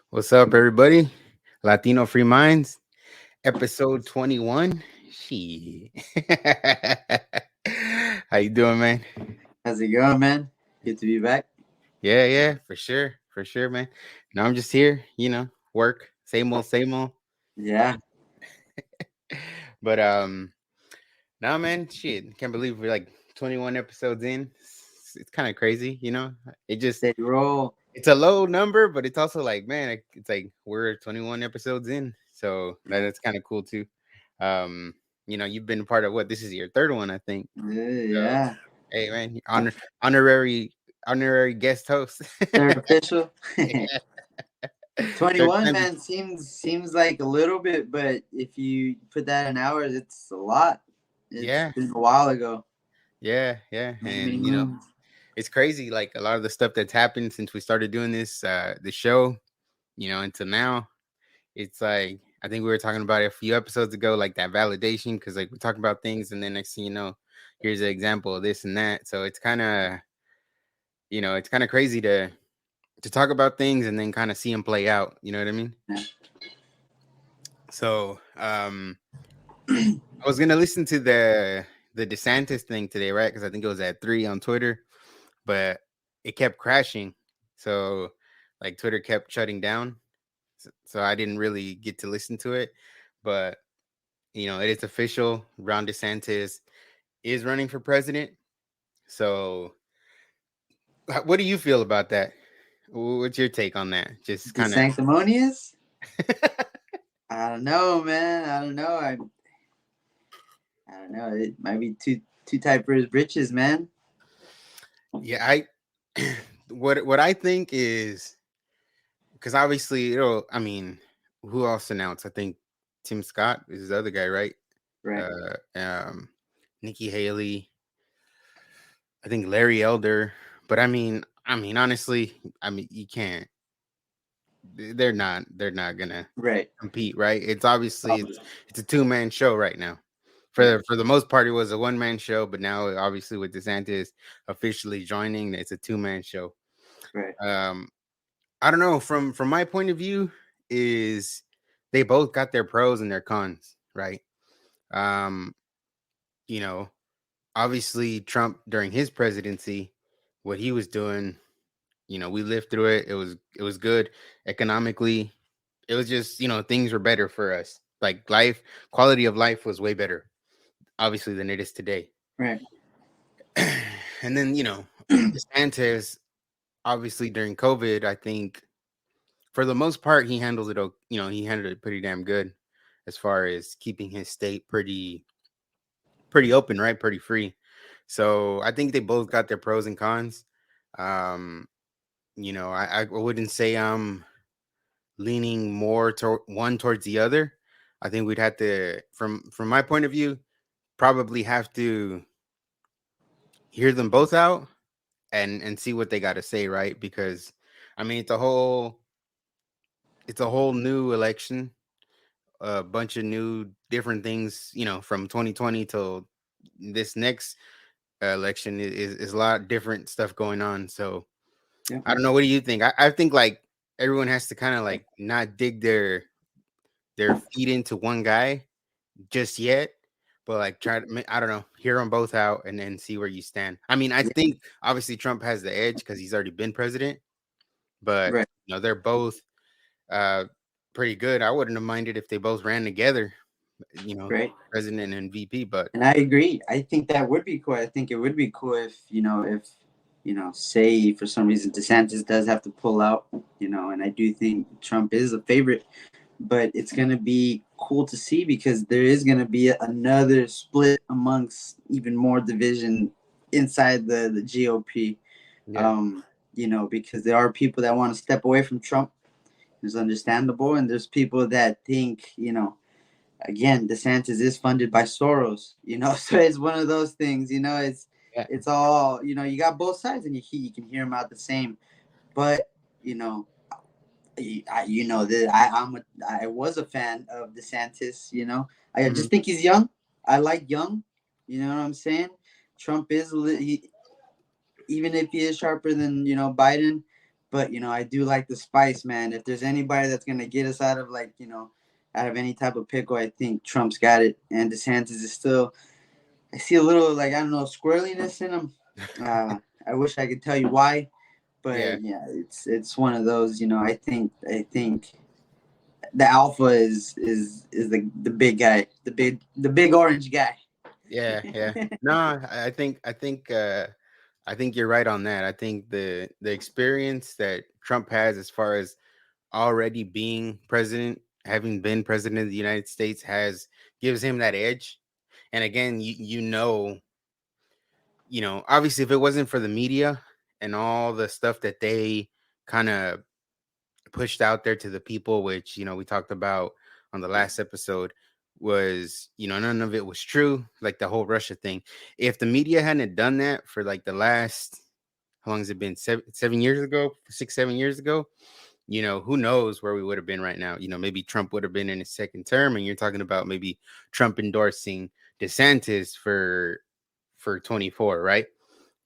What's up, everybody? Latino Free Minds, episode 21. Shit. How you doing, man? How's it going, man? Good to be back. Yeah, for sure, man. Now I'm just here, work, same old, same old. Yeah, But now, man, shit, can't believe we're like 21 episodes in. It's kind of crazy, It just they roll. it's a low number, but it's also like, man, it's like we're 21 episodes in, so that's kind of cool too. Um, you've been part of what? This is your third one, I think. So, Yeah, hey, man, honorary guest host. third official. Yeah. Third 21, time. man, seems like a little bit, but if you put that in hours, it's a lot. It's Yeah, been a while ago. yeah, Many and moons. it's crazy. Like a lot of the stuff that's happened since we started doing this, the show, until now. It's like I think we were talking about it a few episodes ago, like that validation, because like we talk about things, and then next thing you know, here's an example of this and that. So it's kind of, it's kind of crazy to talk about things and then kind of see them play out. You know what I mean? Yeah. So I was gonna listen to the DeSantis thing today, right? Because I think it was at 3 on Twitter, but it kept crashing. So like Twitter kept shutting down. So I didn't really get to listen to it, but it is official. Ron DeSantis is running for president. So, what do you feel about that? What's your take on that? Just The kind of. sanctimonious? I don't know, man. I don't know. I don't know. It might be too tight for his britches, man. Yeah, I. What I think is because obviously, I mean, who else announced? I think Tim Scott is the other guy, right? Right. Nikki Haley. I think Larry Elder. But I mean, honestly, you can't. They're not gonna Right. compete, right? It's obviously it's a two-man show right now. For the most part, it was a one-man show, but now obviously with DeSantis officially joining, it's a two-man show. Right. I don't know. From my point of view, is they both got their pros and their cons, right? Um, you know, obviously Trump during his presidency, what he was doing, we lived through it. It was good economically. It was just, things were better for us. Like quality of life was way better, obviously, than it is today. Right. And then, DeSantis, obviously during COVID, I think for the most part, he handled it, he handled it pretty damn good as far as keeping his state pretty open, right? Pretty free. So I think they both got their pros and cons. Um, I wouldn't say I'm leaning more towards the other. I think we'd have to, from my point of view, probably have to hear them both out and see what they got to say, right? Because I mean, it's a whole new election, a bunch of new different things, from 2020 till this next election is a lot of different stuff going on. So Yeah. I don't know. What do you think? I think like everyone has to kind of like not dig their feet into one guy just yet, but like try to, I don't know, hear them both out and then see where you stand. I mean, I think obviously Trump has the edge because he's already been president, but Right. they're both uh pretty good. I wouldn't have minded if they both ran together, Right. president and VP, but And I agree. I think that would be cool. I think it would be cool if say for some reason DeSantis does have to pull out, and I do think Trump is a favorite, but it's going to be cool to see because there is going to be another split amongst even more division inside the GOP. yeah, Because there are people that want to step away from Trump. It's understandable. And there's people that think, again, DeSantis is funded by Soros, you know, so it's one of those things, you know, Yeah. it's all, you know, you got both sides and you can hear them out the same, but you know, you know that I was a fan of DeSantis, you know, I Hmm. just think he's young. I like young, you know what I'm saying. Trump is even if he is sharper than Biden, but I do like the spice, man. If there's anybody that's gonna get us out of out of any type of pickle, I think Trump's got it, and DeSantis is still. I see a little I don't know squirreliness in him. I wish I could tell you why, Yeah. but yeah, it's one of those. I think the alpha is the big guy, the big orange guy. Yeah. Yeah. No, I think you're right on that. I think the experience that Trump has as far as already being president, having been president of the United States, has gives him that edge. And again, obviously, if it wasn't for the media and all the stuff that they kind of pushed out there to the people, which we talked about on the last episode, was none of it was true, like the whole Russia thing. If the media hadn't done that for like the last, how long has it been, 7 years ago, 6 7 years ago, who knows where we would have been right now. Maybe Trump would have been in his second term, and you're talking about maybe Trump endorsing DeSantis for 24, right?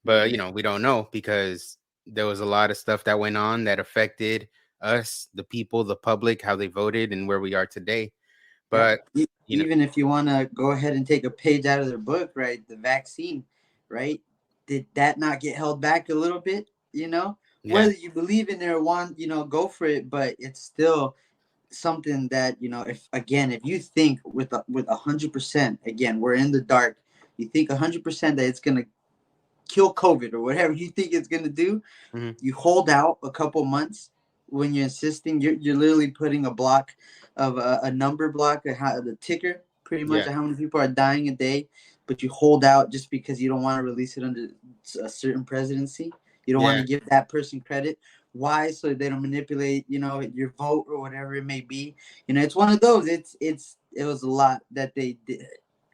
But Right. we don't know, because there was a lot of stuff that went on that affected us, the people, the public, how they voted, and where we are today. Yeah. But you know, Even if you want to go ahead and take a page out of their book, right? The vaccine, right? Did that not get held back a little bit? yeah. Whether you believe in it or want, go for it, but it's still something that if you think with 100%, again, we're in the dark. You think 100% that it's gonna kill COVID or whatever you think it's gonna do, Hmm. you hold out a couple months when you're insisting. You're literally putting a block of a number block of how the ticker pretty much Yeah. of how many people are dying a day, but you hold out just because you don't want to release it under a certain presidency. You don't want Yeah. to give that person credit. Why? So they don't manipulate your vote or whatever it may be. It's one of those. It was a lot that they did.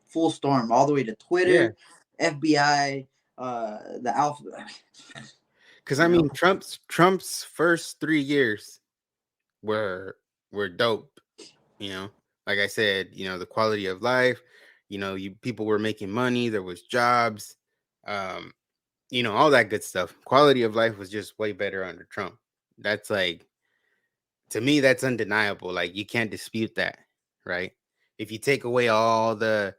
Full storm all the way to Yeah. Twitter, FBI, the alpha. Because I You know, mean, Trump's first 3 years were dope. You know, like I said, the quality of life. You people were making money. There was jobs. Um, all that good stuff. Quality of life was just way better under Trump. That's like, to me, that's undeniable. Like, you can't dispute that, right? If you take away all the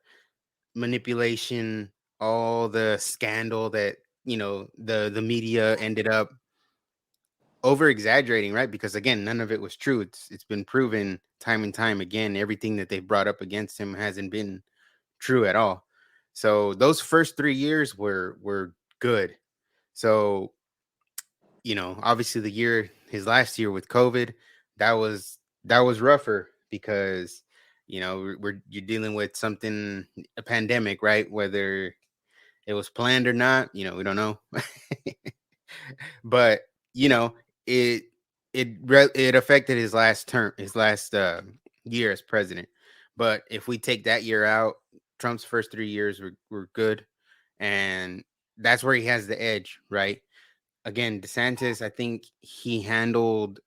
manipulation, all the scandal that the media ended up over exaggerating, right? Because again, none of it was true. It's been proven time and time again. Everything that they brought up against him hasn't been true at all. So those first 3 years were good. So obviously his last year with COVID, that was rougher, because you're dealing with something, a pandemic, right? Whether it was planned or not, we don't know. But you know it it affected his last term, his last year as president. But if we take that year out, Trump's first 3 years were good, and that's where he has the edge, right? Again, DeSantis, I think he handled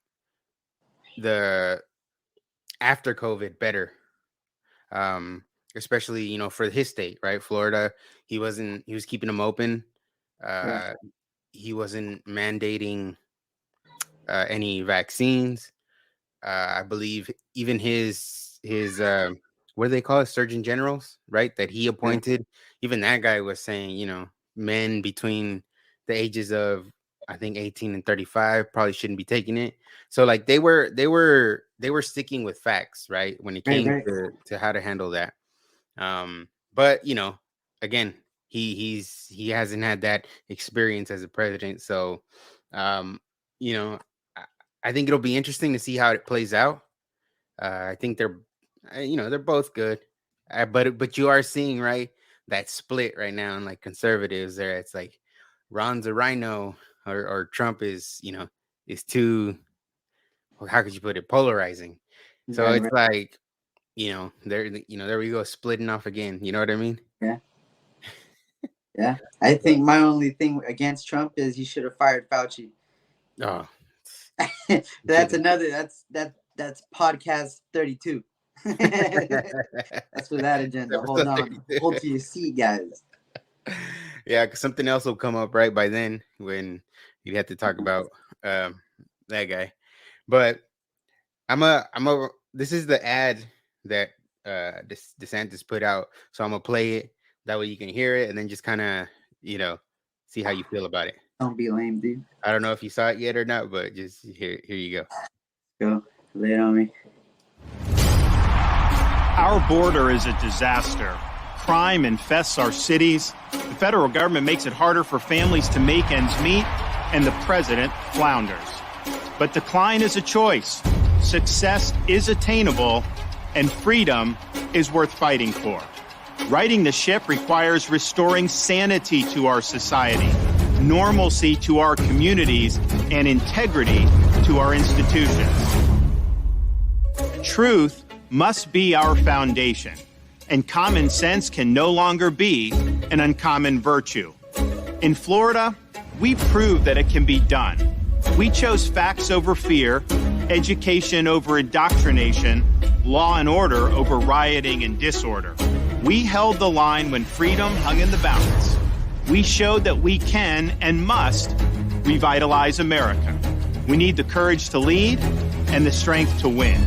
the after COVID better, um, especially for his state, right? Florida, he was keeping them open. right, Uh, he wasn't mandating any vaccines. I believe even his what do they call it, surgeon generals, right? That he right. appointed. Even that guy was saying, men between the ages of, I think, 18 and 35 probably shouldn't be taking it. So like they were sticking with facts, right? When it Right, came right. to how to handle that. But again, he hasn't had that experience as a president, so um, you know, I, I think it'll be interesting to see how it plays out. I think they're both good, but you are seeing, right, that split right now in like conservatives. There, it's like Ron's a rhino, or Trump is too. How could you put it? Polarizing. So Right, it's right. like, there we go, splitting off again. You know what I mean? Yeah, yeah. I think my only thing against Trump is he should have fired Fauci. Oh, That's another. That's podcast 32. That's for that agenda. Hold Episode on. 32. Hold to your seat, guys. Yeah, because something else will come up right by then when you have to talk about that guy. But this is the ad that DeSantis put out, so I'm gonna play it. That way you can hear it and then just kind of see how you feel about it. Don't be lame, dude. I don't know if you saw it yet or not, but just here you go. Go lay it on me. Our border is a disaster. Crime infests our cities. The federal government makes it harder for families to make ends meet, and the president flounders. But decline is a choice. Success is attainable, and freedom is worth fighting for. Righting the ship requires restoring sanity to our society, normalcy to our communities, and integrity to our institutions. Truth must be our foundation, and common sense can no longer be an uncommon virtue. In Florida, we proved that it can be done. We chose facts over fear, education over indoctrination, law and order over rioting and disorder. We held the line when freedom hung in the balance. We showed that we can and must revitalize America. We need the courage to lead and the strength to win.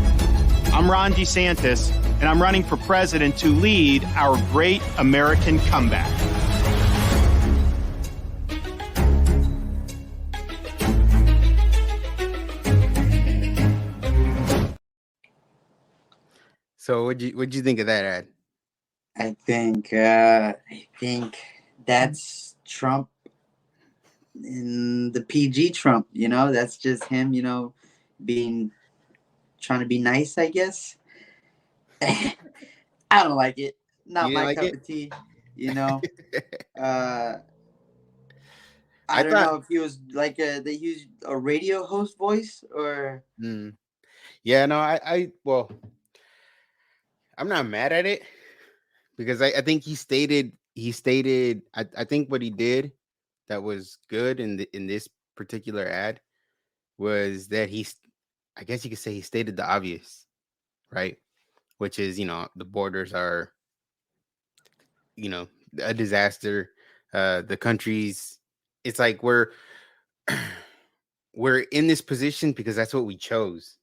I'm Ron DeSantis, and I'm running for president to lead our great American comeback. So what'd you think of that ad? I think that's Trump in the PG Trump. That's just him. Trying to be nice, I guess. I don't like it. Not my cup of tea. I don't know if he was like they used a radio host voice or. Yeah, no, I'm not mad at it because I think he stated I think what he did that was good in this particular ad was that I guess you could say he stated the obvious, right? Which is, the borders are, a disaster. The country's, it's like we're in this position because that's what we chose,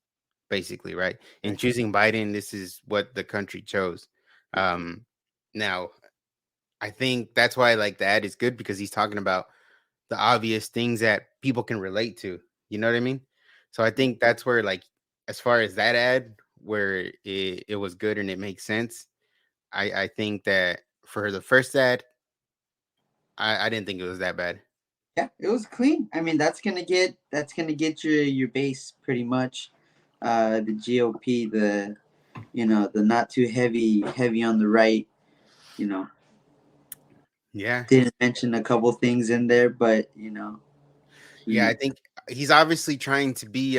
basically, right? In choosing Biden, this is what the country chose. Now, I think that's why like the ad is good because he's talking about the obvious things that people can relate to. You know what I mean? So I think that's where, like, as far as that ad, where it was good and it makes sense. I think that for the first ad, I didn't think it was that bad. Yeah, it was clean. I mean, that's gonna get your base pretty much. The GOP, the not too heavy on the right. Yeah. Didn't mention a couple things in there, but I think he's obviously trying to be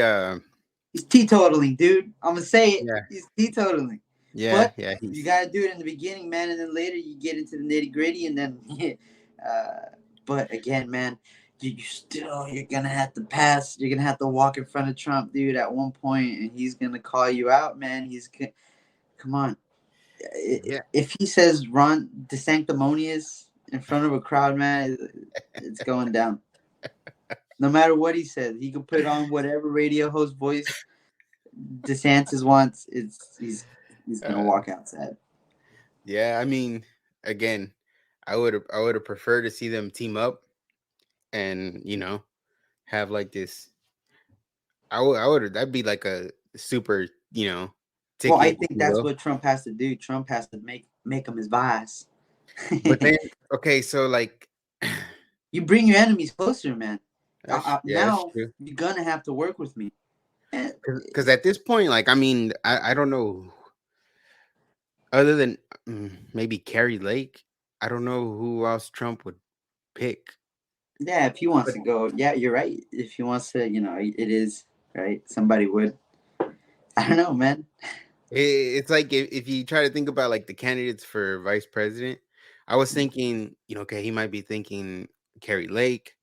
he's teetotaling, dude. I'm gonna say it. Yeah. He's teetotaling. Yeah, but you gotta do it in the beginning, man, and then later you get into the nitty gritty, and then but again, man, you're gonna have to pass. You're gonna have to walk in front of Trump, dude, at one point, and he's gonna call you out, man. Come on. Yeah. If he says Ron DeSanctimonious in front of a crowd, man, it's going down. No matter what he says, he could put on whatever radio host voice DeSantis wants. He's gonna walk outside. Yeah, I mean, again, I would have preferred to see them team up and have like this. I would that'd be like a super ticket. Well, I think that's what Trump has to do. Trump has to make him his vice. But then, okay, so like, you bring your enemies closer, man. Now you're gonna have to work with me. Because at this point, like, I mean, I don't know. Other than maybe Carrie Lake, I don't know who else Trump would pick. Yeah, if he wants to go, yeah, you're right. If he wants to, it is right. Somebody would. I don't know, man. It's like if you try to think about like the candidates for vice president, I was thinking, okay, he might be thinking Carrie Lake,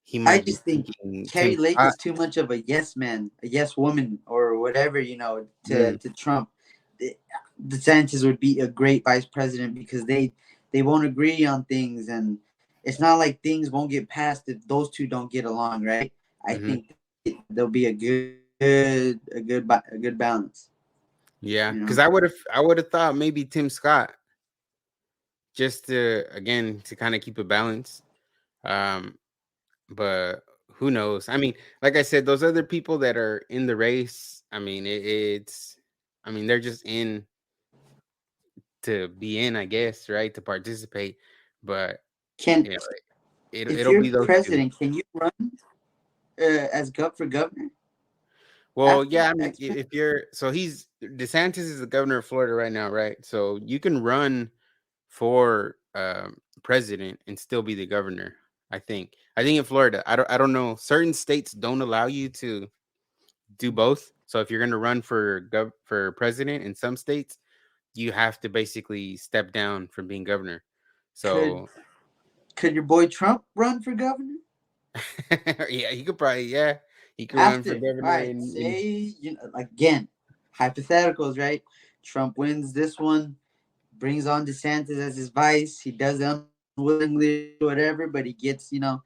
he I might be just think thinking Carrie Tim Lake Scott. is too much of a yes man, a yes woman, or whatever, Mm, to Trump. The- DeSantis would be a great vice president because they won't agree on things, and it's not like things won't get passed if those two don't get along, right? I hmm think there'll be a good balance, Yeah, you because know. I would have thought maybe Tim Scott just to again to kind of keep a balance. Um, but who knows? I mean, like I said, those other people that are in the race, I mean, I mean, they're just in to be in, I guess, right? To participate. But Can yeah, if it'll you're be those two. president, can you run as for governor Well, after yeah, I mean, as president? if you're so he's DeSantis is the governor of Florida right now, right? So you can run for president and still be the governor. I think. I think in Florida, I don't know. Certain states don't allow you to do both. So if you're going to run for president in some states, you have to basically step down from being governor. Could So could your boy Trump run for governor? yeah, he could run for After, all governor right, in say, again, hypotheticals, right? Trump wins this one, brings on DeSantis as his vice. He does it unwillingly, whatever, but he gets to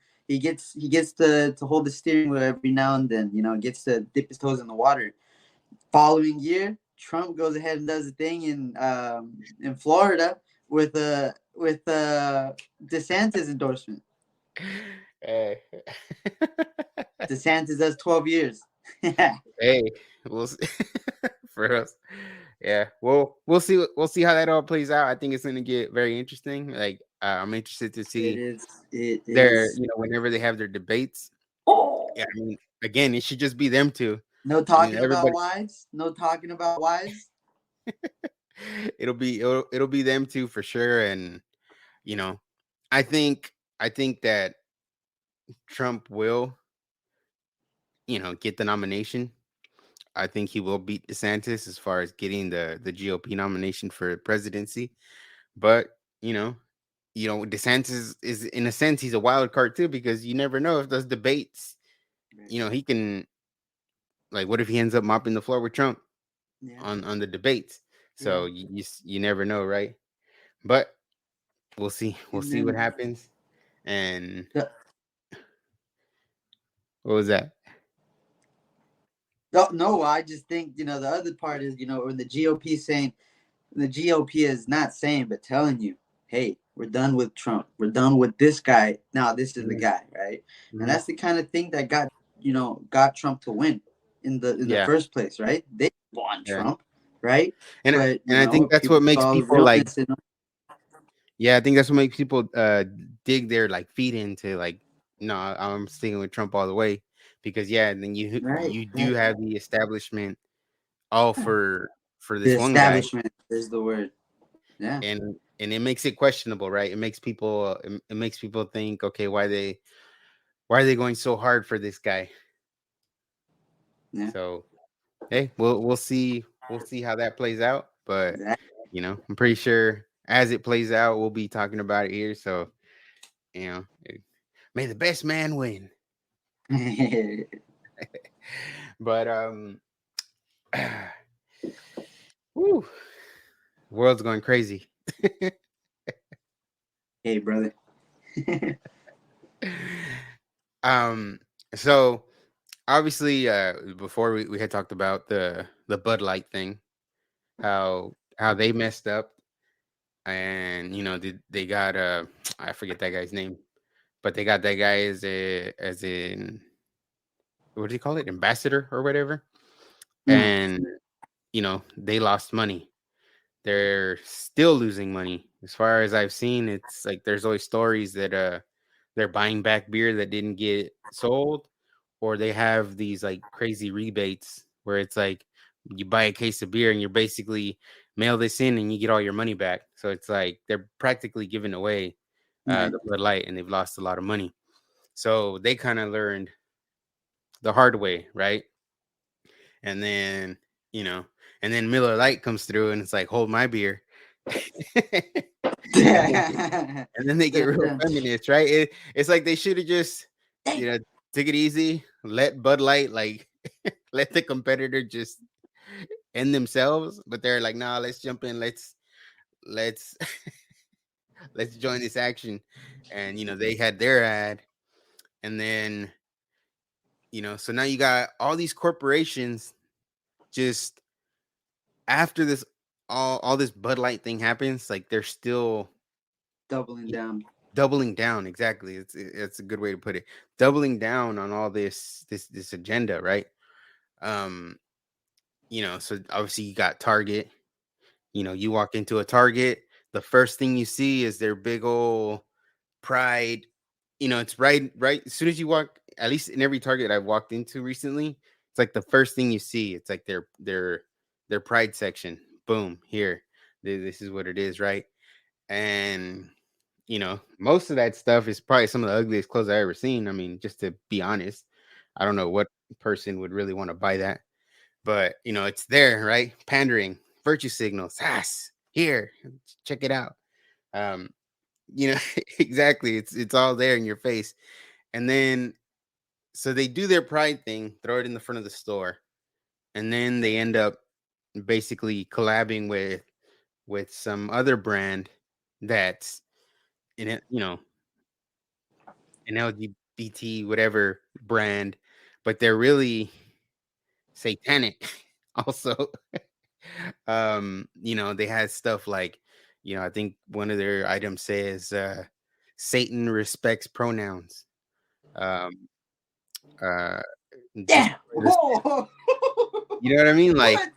hold the steering wheel every now and then. Gets to dip his toes in the water. Following year, Trump goes ahead and does a thing in Florida with DeSantis endorsement. Hey. DeSantis does 12 years. Hey, we'll see. For us. Yeah. Well, we'll see how that all plays out. I think it's gonna get very interesting. Like I'm interested to It see is. It their, is. whenever they have their debates. Yeah, Oh, I mean, again, it should just be them two. no I mean, talking about everybody wives. No talking about wives. it'll be them two for sure. And you know, I think I think that Trump will, get the nomination. I think he will beat DeSantis as far as getting the GOP nomination for presidency. But DeSantis is in a sense he's a wild card too because you never know if those debates, Right. he can like what if he ends up mopping the floor with Trump Yeah. on the debates. Yeah. So you never know, right? But we'll see. We'll And see what then happens. And the what was that? no, I just think the other part is when the GOP saying the GOP is not saying but telling you, hey, we're done with Trump. We're done with this guy. Now this is the Mhm, guy, right? And mhm. that's the kind of thing that got Trump to win in the Yeah, first place, right? They want yeah. Trump, right? And But and I think if that's people what makes saw the people like. realness in them, Yeah, I think that's what makes people dig their like feet into like, no, I'm sticking with Trump all the way because yeah, and then you right? you do Right. have the establishment all for The this one guy, establishment is the word. Yeah. and it makes it questionable, right? It makes people think, okay, why are they going so hard for this guy? Yeah. So hey, we'll see how that plays out, but Exactly. I'm pretty sure as it plays out, we'll be talking about it here. So may the best man win. But whew, world's going crazy. Hey, brother. um, so obviously, before we had talked about the Bud Light thing, how they messed up, and they got I forget that guy's name, but they got that guy as in what do you call it, ambassador or whatever, Mm. and they lost money. They're still losing money. As far as I've seen, it's like there's always stories that they're buying back beer that didn't get sold, or they have these like crazy rebates where it's like you buy a case of beer and you're basically mail this in and you get all your money back. So it's like they're practically giving away Right. the Bud Light and they've lost a lot of money. So they kind of learned the hard way, right? And then, you know, and then Miller Lite comes through, and it's like, hold my beer. And then they get real feminist, right? It's like they should have just, took it easy, let Bud Light let the competitor just end themselves. But they're like, nah, let's jump in, let's let's join this action. And they had their ad, and then so now you got all these corporations just after this all this Bud Light thing happens, like they're still doubling down. Exactly. It's a good way to put it. Doubling down on all this agenda, right? So obviously you got Target. You walk into a Target, the first thing you see is their big old pride. It's right as soon as you walk, at least in every Target I've walked into recently, it's like the first thing you see, it's like their pride section. Boom, here. This is what it is, right? And most of that stuff is probably some of the ugliest clothes I've ever seen. I mean, just to be honest, I don't know what person would really want to buy that, but it's there, right? Pandering, virtue signals, here, check it out. Exactly. It's all there in your face. And then, so they do their pride thing, throw it in the front of the store, and then they end up basically collabing with some other brand that's in it, an LGBT whatever brand, but they're really satanic also. They had stuff like, I think one of their items says Satan respects pronouns. Yeah. You know what I mean? Like, what?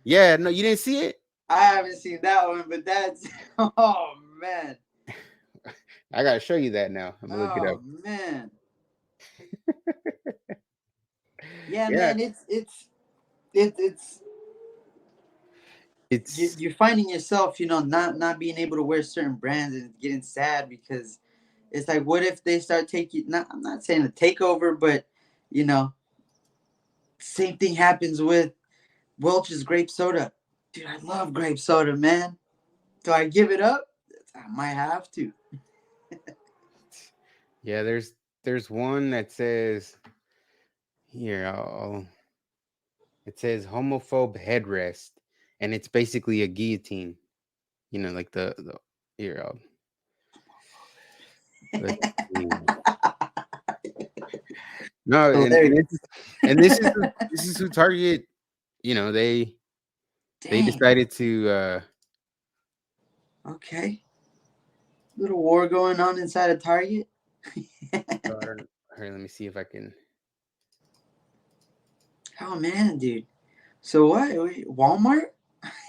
Yeah, no, you didn't see it? I haven't seen that one, but that's oh man. I gotta show you that now. I'm gonna look it up. Oh man. Yeah, man, you're finding yourself, not being able to wear certain brands and getting sad because it's like, what if they start taking? I'm not saying a takeover, but same thing happens with Welch's grape soda. Dude, I love grape soda, man. Do I give it up? I might have to. Yeah, there's one that says here. It says homophobe headrest, and it's basically a guillotine. Like the here. No, and this is who Target. They decided to. Okay. Little war going on inside of Target. Here, let me see if I can. Oh man, dude. So what? Walmart?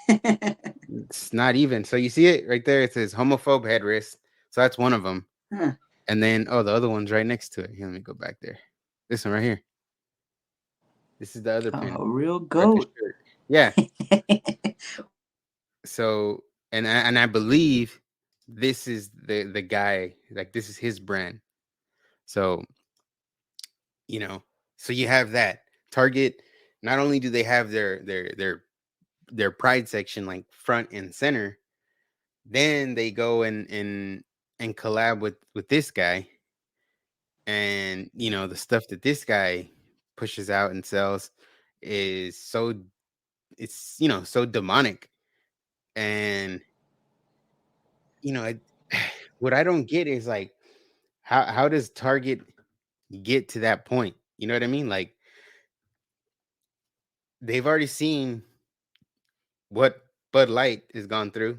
It's not even. So you see it right there. It says homophobe headrest. So that's one of them. Huh. And then the other one's right next to it. Here, let me go back there. This one right here. This is the other pin. Oh, real goat. Yeah. So and I believe this is the guy, like this is his brand. So so you have that Target. Not only do they have their pride section like front and center, then they go and collab with this guy, and the stuff that this guy pushes out and sells is so demonic. And what I don't get is like how does Target get to that point? You know what I mean? Like, they've already seen what Bud Light has gone through,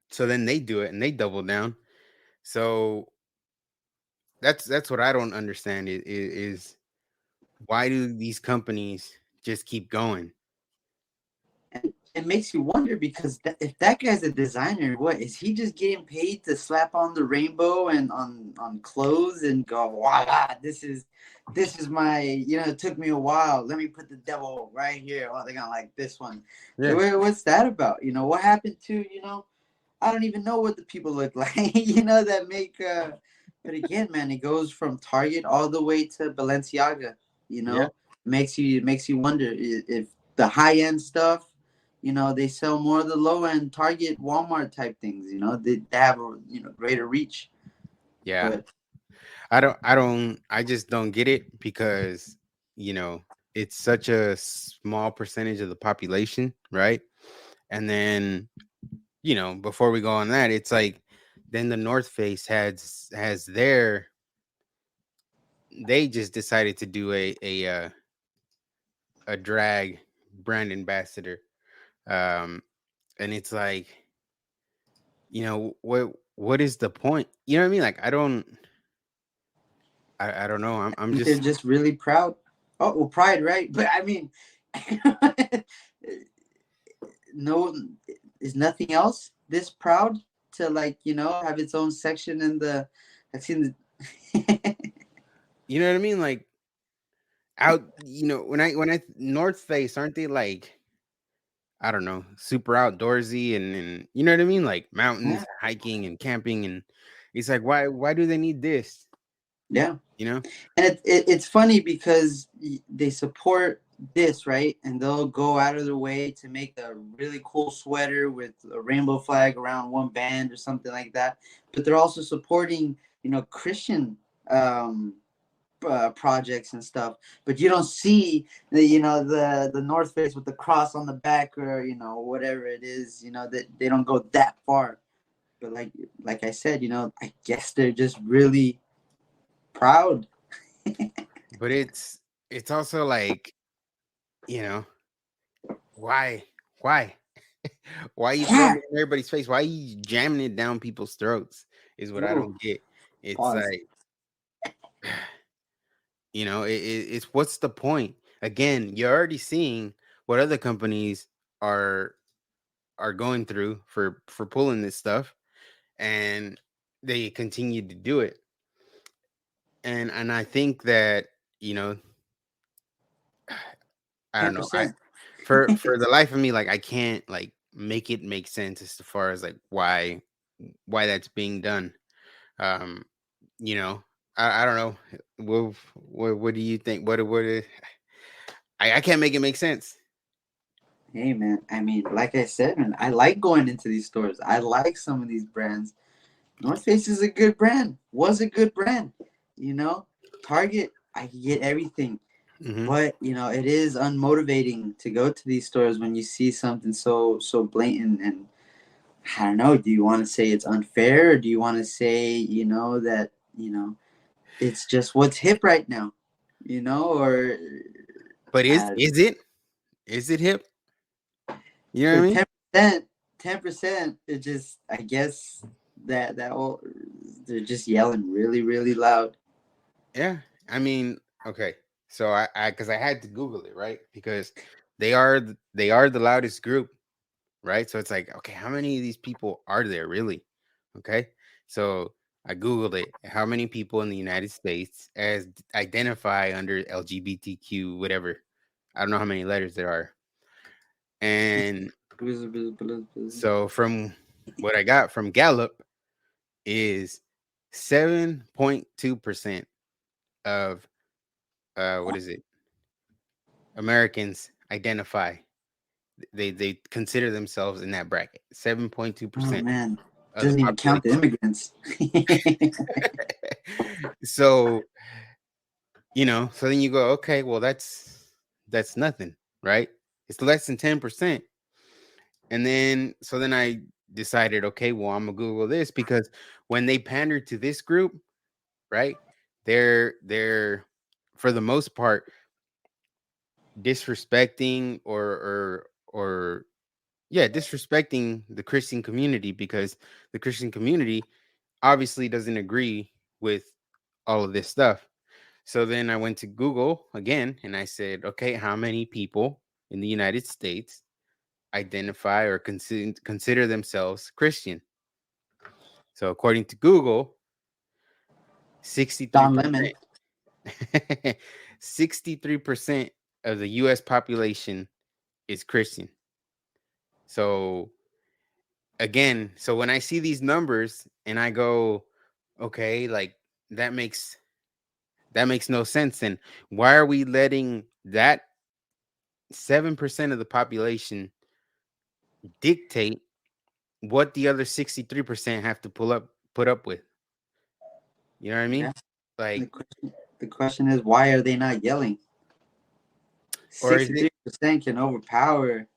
so then they do it and they double down. So that's what I don't understand is why do these companies just keep going? And it makes you wonder because if that guy's a designer, what is he just getting paid to slap on the rainbow and on clothes and go, voila, this is my, it took me a while. Let me put the devil right here. Oh, they're gonna like this one. Yeah. What's that about? What happened to, I don't even know what the people look like, that make but again, man, it goes from Target all the way to Balenciaga, Yeah. makes you wonder if the high end stuff, they sell more of the low end Target, Walmart type things. They have a greater reach. Yeah. But I just don't get it because, it's such a small percentage of the population, right? And then, before we go on that, it's like then the North Face has they just decided to do a drag brand ambassador. Um and it's like, what is the point? You know what I mean? Like I don't know. I'm they're just just really proud. Oh, well, pride, right? But I mean, no, is nothing else this proud to have its own section in the. I've seen the. you know what I mean? Like out, when I North Face, aren't they like, I don't know, super outdoorsy and you know what I mean? Like mountains, Yeah. hiking and camping, and it's like why do they need this? Yeah. You know? And it's funny because they support this, right? And they'll go out of their way to make a really cool sweater with a rainbow flag around one band or something like that. But they're also supporting, Christian projects and stuff. But you don't see the North Face with the cross on the back or whatever it is. That they don't go that far. But like I said, I guess they're just really proud. But it's also like, you know, why? Why? Why you throwing Yeah. it in everybody's face? Why you jamming it down people's throats? Is what I Ooh, don't get. It's pause. like, it's what's the point? Again, you're already seeing what other companies are going through for pulling this stuff, and they continue to do it. And I think that, you know, I don't know. 10%. For the life of me, like I can't like make it make sense as far as like why that's being done. Um, you know, I don't know. What do you think? I can't make it make sense. Hey man, I mean, like I said, man, I like going into these stores. I like some of these brands. North Face is a good brand. Was a good brand. Target, I can get everything. Hmm. But it is unmotivating to go to these stores when you see something so blatant. And I don't know, do you want to say it's unfair, or do you want to say that it's just what's hip right now, or But uh, is it hip? You know what I but mean? 10%, it just, I guess that all, they're just yelling really really loud. Yeah. I mean, okay. So I because I had to Google it, right? Because they are the loudest group, right? So it's like, okay, how many of these people are there really? Okay. So I Googled it. How many people in the United States as identify under LGBTQ, whatever? I don't know how many letters there are. And so from what I got from Gallup is 7.2% of what is it? Americans identify. They consider themselves in that bracket. Oh 7.2% man, of the doesn't even count the population. immigrants. So, so then you go, okay, well that's nothing, right? It's less than 10%. And then so then I decided, okay, well, I'm gonna Google this because when they pander to this group, right, they're for the most part disrespecting or yeah, disrespecting the Christian community because the Christian community obviously doesn't agree with all of this stuff. So then I went to Google again and I said, okay, how many people in the United States identify or consider themselves Christian? So according to Google, Don Lemon. 63%, 63% of the US population is Christian. So again, so when I see these numbers and I go, okay, like that makes no sense. And why are we letting that 7% of the population dictate what the other 63% have to put up with. You know what I mean? Yeah. Like, The question is, why are they not yelling? or is it 63% can overpower.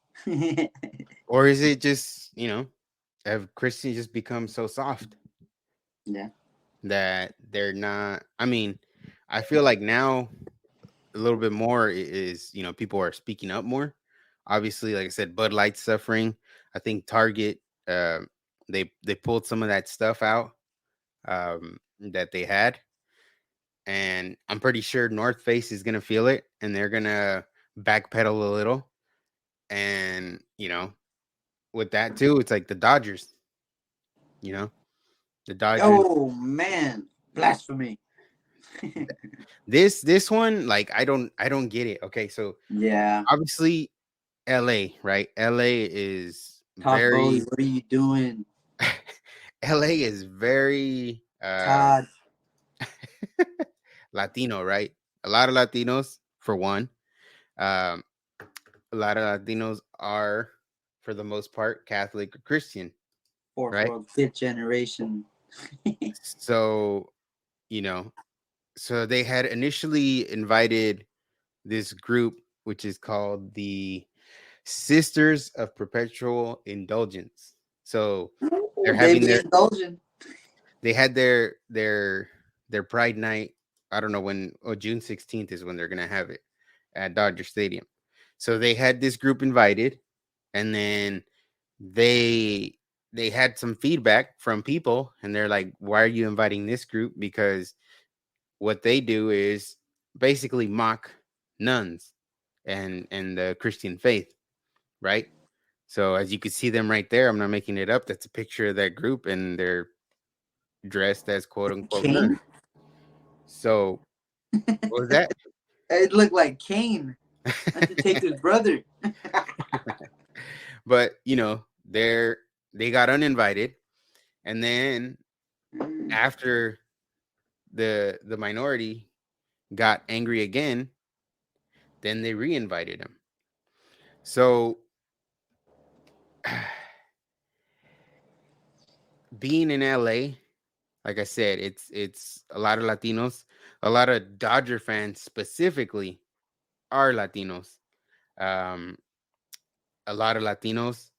or is it just, have Christians just become so soft Yeah. that they're not? I mean, I feel like now a little bit more is, people are speaking up more. Obviously, like I said, Bud Light's suffering. I think Target, they pulled some of that stuff out that they had, and I'm pretty sure North Face is gonna feel it, and they're gonna backpedal a little. And with that too, it's like the Dodgers. You know, the Dodgers. Oh man, blasphemy. This one, like, I don't get it. Okay, so Yeah. obviously LA, right? LA is Todd Bowley, very what are you doing? LA is very Todd. Latino, right? A lot of Latinos, for one. Um, a lot of Latinos are, for the most part, Catholic or Christian, Fourth right? world, fifth generation. So, you know, so they had initially invited this group, which is called the Sisters of Perpetual Indulgence. So they're Ooh, they having be indulgent. they had their Pride night. I don't know when. Oh, June 16th is when they're gonna have it at Dodger Stadium. So they had this group invited, and then they they had some feedback from people, and they're like, "Why are you inviting this group?" Because what they do is basically mock nuns and the Christian faith, right? So as you can see them right there, I'm not making it up. That's a picture of that group, and they're dressed as quote unquote nuns. Cain? So what was that? It looked like Cain, Undertaker's brother. But they got uninvited, and then after the minority got angry again, then they re-invited him. So being in LA, like I said, it's a lot of Latinos, a lot of Dodger fans specifically are Latinos. Um, a lot of Latinos,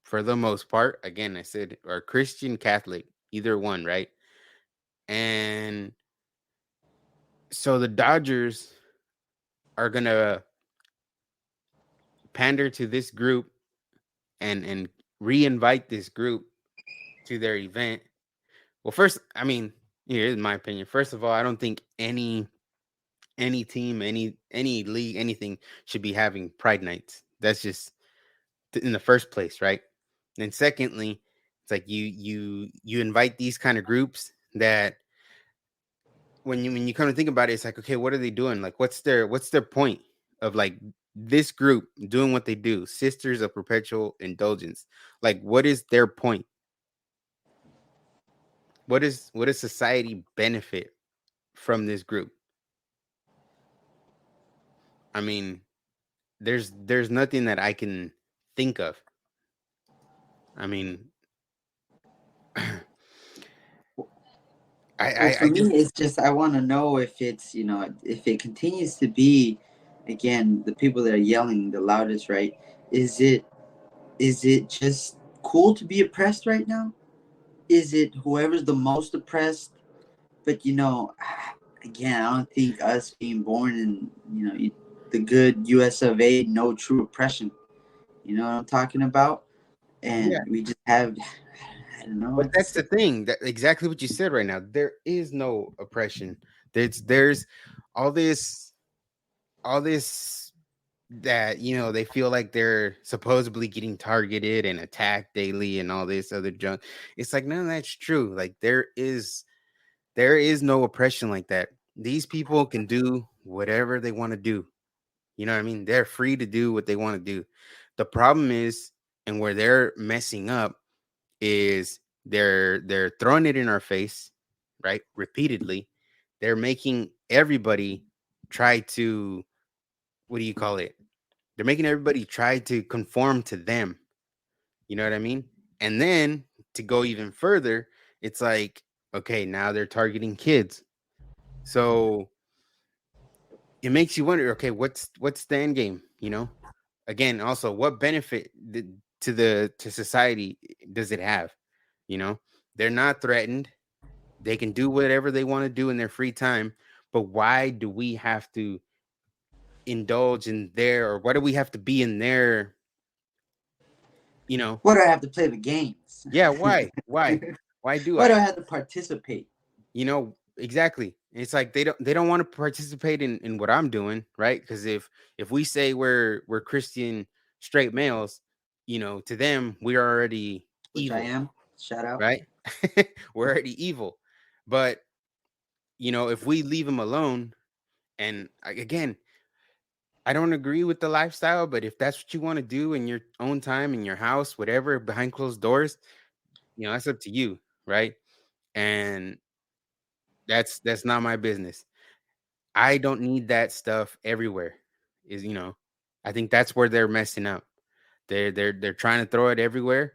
for the most part, again, I said, are Christian, Catholic, either one, right? And so the Dodgers are gonna pander to this group and re-invite this group to their event. Well, first, I mean, here's my opinion. First of all, I don't think any team, any league, anything should be having pride nights. That's just in the first place, right? And secondly, it's like you invite these kind of groups that when you come to think about it, it's like, okay, what are they doing? Like, what's their point of like this group doing what they do? Sisters of Perpetual Indulgence. Like, what is their point? What does society benefit from this group? I mean, there's nothing that I can think of. I mean, Well, for I me, just it's just I want to know if it's if it continues to be, again, the people that are yelling the loudest, right? Is it just cool to be oppressed right now? Is it whoever's the most oppressed? But again, I don't think us being born in the good U.S. of A. no true oppression. You know what I'm talking about? yeah, And we just have, I don't know. but that's It's the thing. That exactly what you said right now. There is no oppression. There's all this that they feel like they're supposedly getting targeted and attacked daily and all this other junk. It's like none of that's true. Like there is no oppression like that. These people can do whatever they want to do. You know what I mean? They're free to do what they want to do. The problem is, and where they're messing up is they're throwing it in our face, right? Repeatedly. They're making everybody try to, what do you call it? They're making everybody try to conform to them. You know what I mean? And then to go even further, it's like, okay, now they're targeting kids. So it makes you wonder, okay, what's the end game? You know, again, also, what benefit to society does it have? You know, they're not threatened. They can do whatever they want to do in their free time. But why do we have to indulge in their, or why do we have to be in their, you know? Why do I have to play the games? Yeah, why do Why do I? I have to participate? You know, exactly. It's like they don't want to participate in what I'm doing, right? Because if we say we're Christian straight males, you know, to them we're already Which I evil, am. Shout out. right? We're already evil. But you know, if we leave them alone, and again, I don't agree with the lifestyle, but if that's what you want to do in your own time, in your house, whatever, behind closed doors, you know, that's up to you, right? And that's not my business. I don't need that stuff everywhere. Is, you know, I think that's where they're messing up. They're trying to throw it everywhere,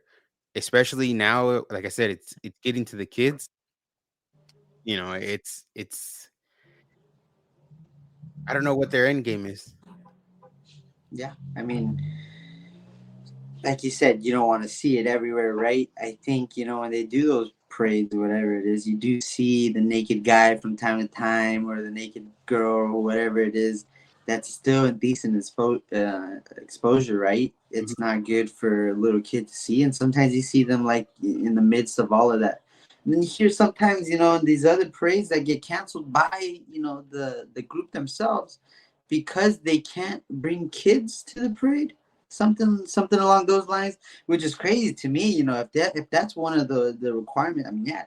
especially now. Like I said, it's getting to the kids. You know, it's I don't know what their end game is. Yeah. I mean, like you said, you don't want to see it everywhere, right? I think, when they do those parades or whatever it is, you do see the naked guy from time to time or the naked girl or whatever it is. That's still indecent exposure, right? Mhm. It's not good for a little kid to see. And sometimes you see them like in the midst of all of that. And then you hear sometimes, these other parades that get canceled by, the group themselves because they can't bring kids to the parade, something along those lines, which is crazy to me. If that's one of the requirements, I mean, yeah,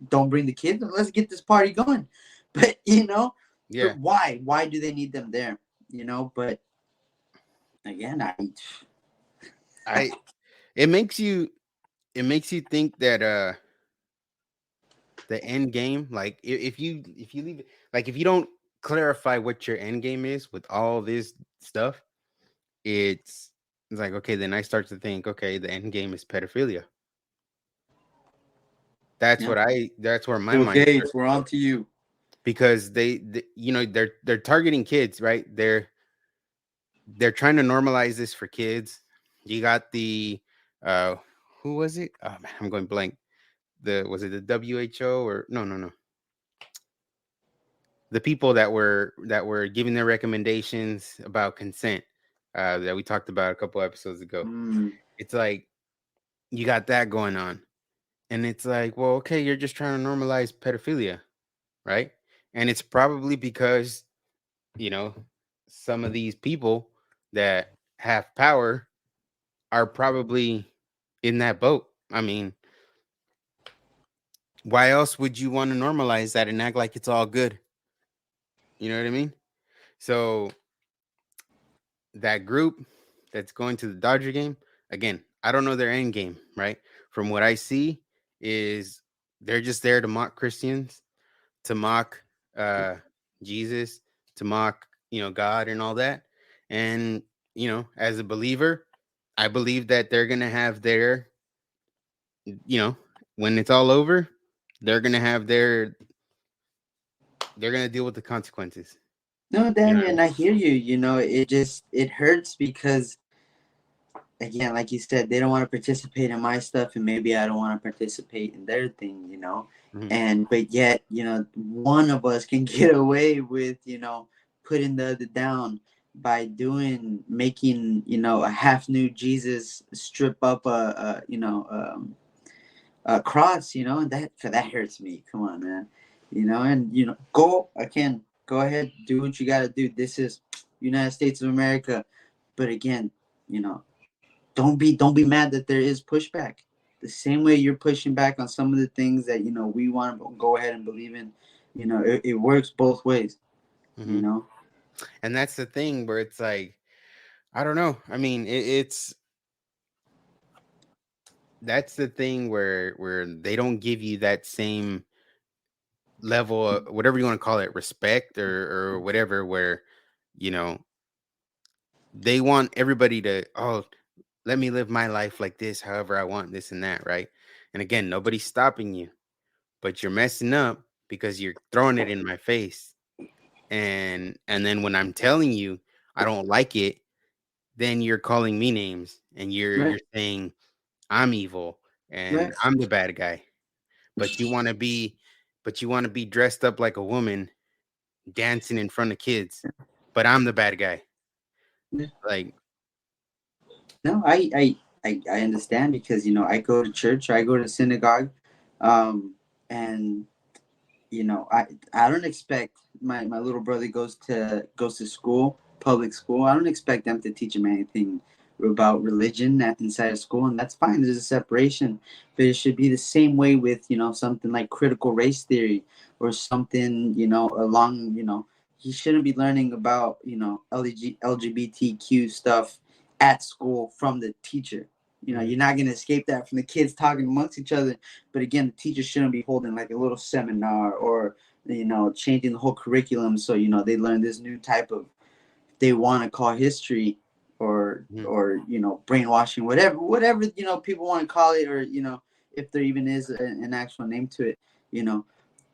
don't bring the kids, let's get this party going. But Yeah, but why do they need them there? But again, I it makes you think that the end game, like if you leave it, like if you don't clarify what your end game is with all this stuff, it's like, okay, then I start to think, okay, the end game is pedophilia. yeah. That's where my Bill mind Gates, starts we're to on go, to you. because they you know, they're targeting kids, right? They're trying to normalize this for kids. You got the uh who was it? Oh man, I'm going blank. The Was it the WHO, or no, the people that were giving their recommendations about consent, that we talked about a couple episodes ago. Mm, It's like you got that going on, and it's like, well, okay, you're just trying to normalize pedophilia, right? And it's probably because, you know, some of these people that have power are probably in that boat. I mean, why else would you want to normalize that and act like it's all good? You know what I mean? So that group that's going to the Dodger game, again, I don't know their end game, right? From what I see, is they're just there to mock Christians, to mock uh Jesus, to mock, God and all that. And, as a believer, I believe that they're gonna have their, when it's all over, they're gonna have their they're gonna deal with the consequences. no, You know what I Damien, mean? I hear you. It hurts because, again, like you said, they don't want to participate in my stuff, and maybe I don't want to participate in their thing. Mhm. And but yet, one of us can get away with, putting the other down by making, a half nude Jesus strip up a cross, and that hurts me. Come on, man. And go ahead, do what you got to do. This is United States of America. But again, you know, don't be mad that there is pushback. The same way you're pushing back on some of the things that we want to go ahead and believe in. It works both ways. You Mhm. know. And that's the thing where it's like, I don't know. I mean, it's that's the thing where they don't give you that same level of, whatever you want to call it, respect or whatever, where, you know they want everybody to, oh, let me live my life like this, however I want, this and that, right? And again, nobody's stopping you, but you're messing up because you're throwing it in my face. And then when I'm telling you I don't like it, then you're calling me names and you're Right. saying I'm evil Right. and I'm the bad guy. But you want to be dressed up like a woman dancing in front of kids, but I'm the bad guy. Yeah. Like, No, I understand because I go to church, I go to synagogue, and I don't expect my little brother goes to school, public school. I don't expect them to teach him anything about religion inside of school, and that's fine. There's a separation, but it should be the same way with something like critical race theory or something along he shouldn't be learning about LGBTQ stuff at school from the teacher. You're not going to escape that from the kids talking amongst each other. But again, the teacher shouldn't be holding like a little seminar or changing the whole curriculum so they learn this new type of, they want to call history or mhm. brainwashing, whatever people want to call it, or if there even is an actual name to it.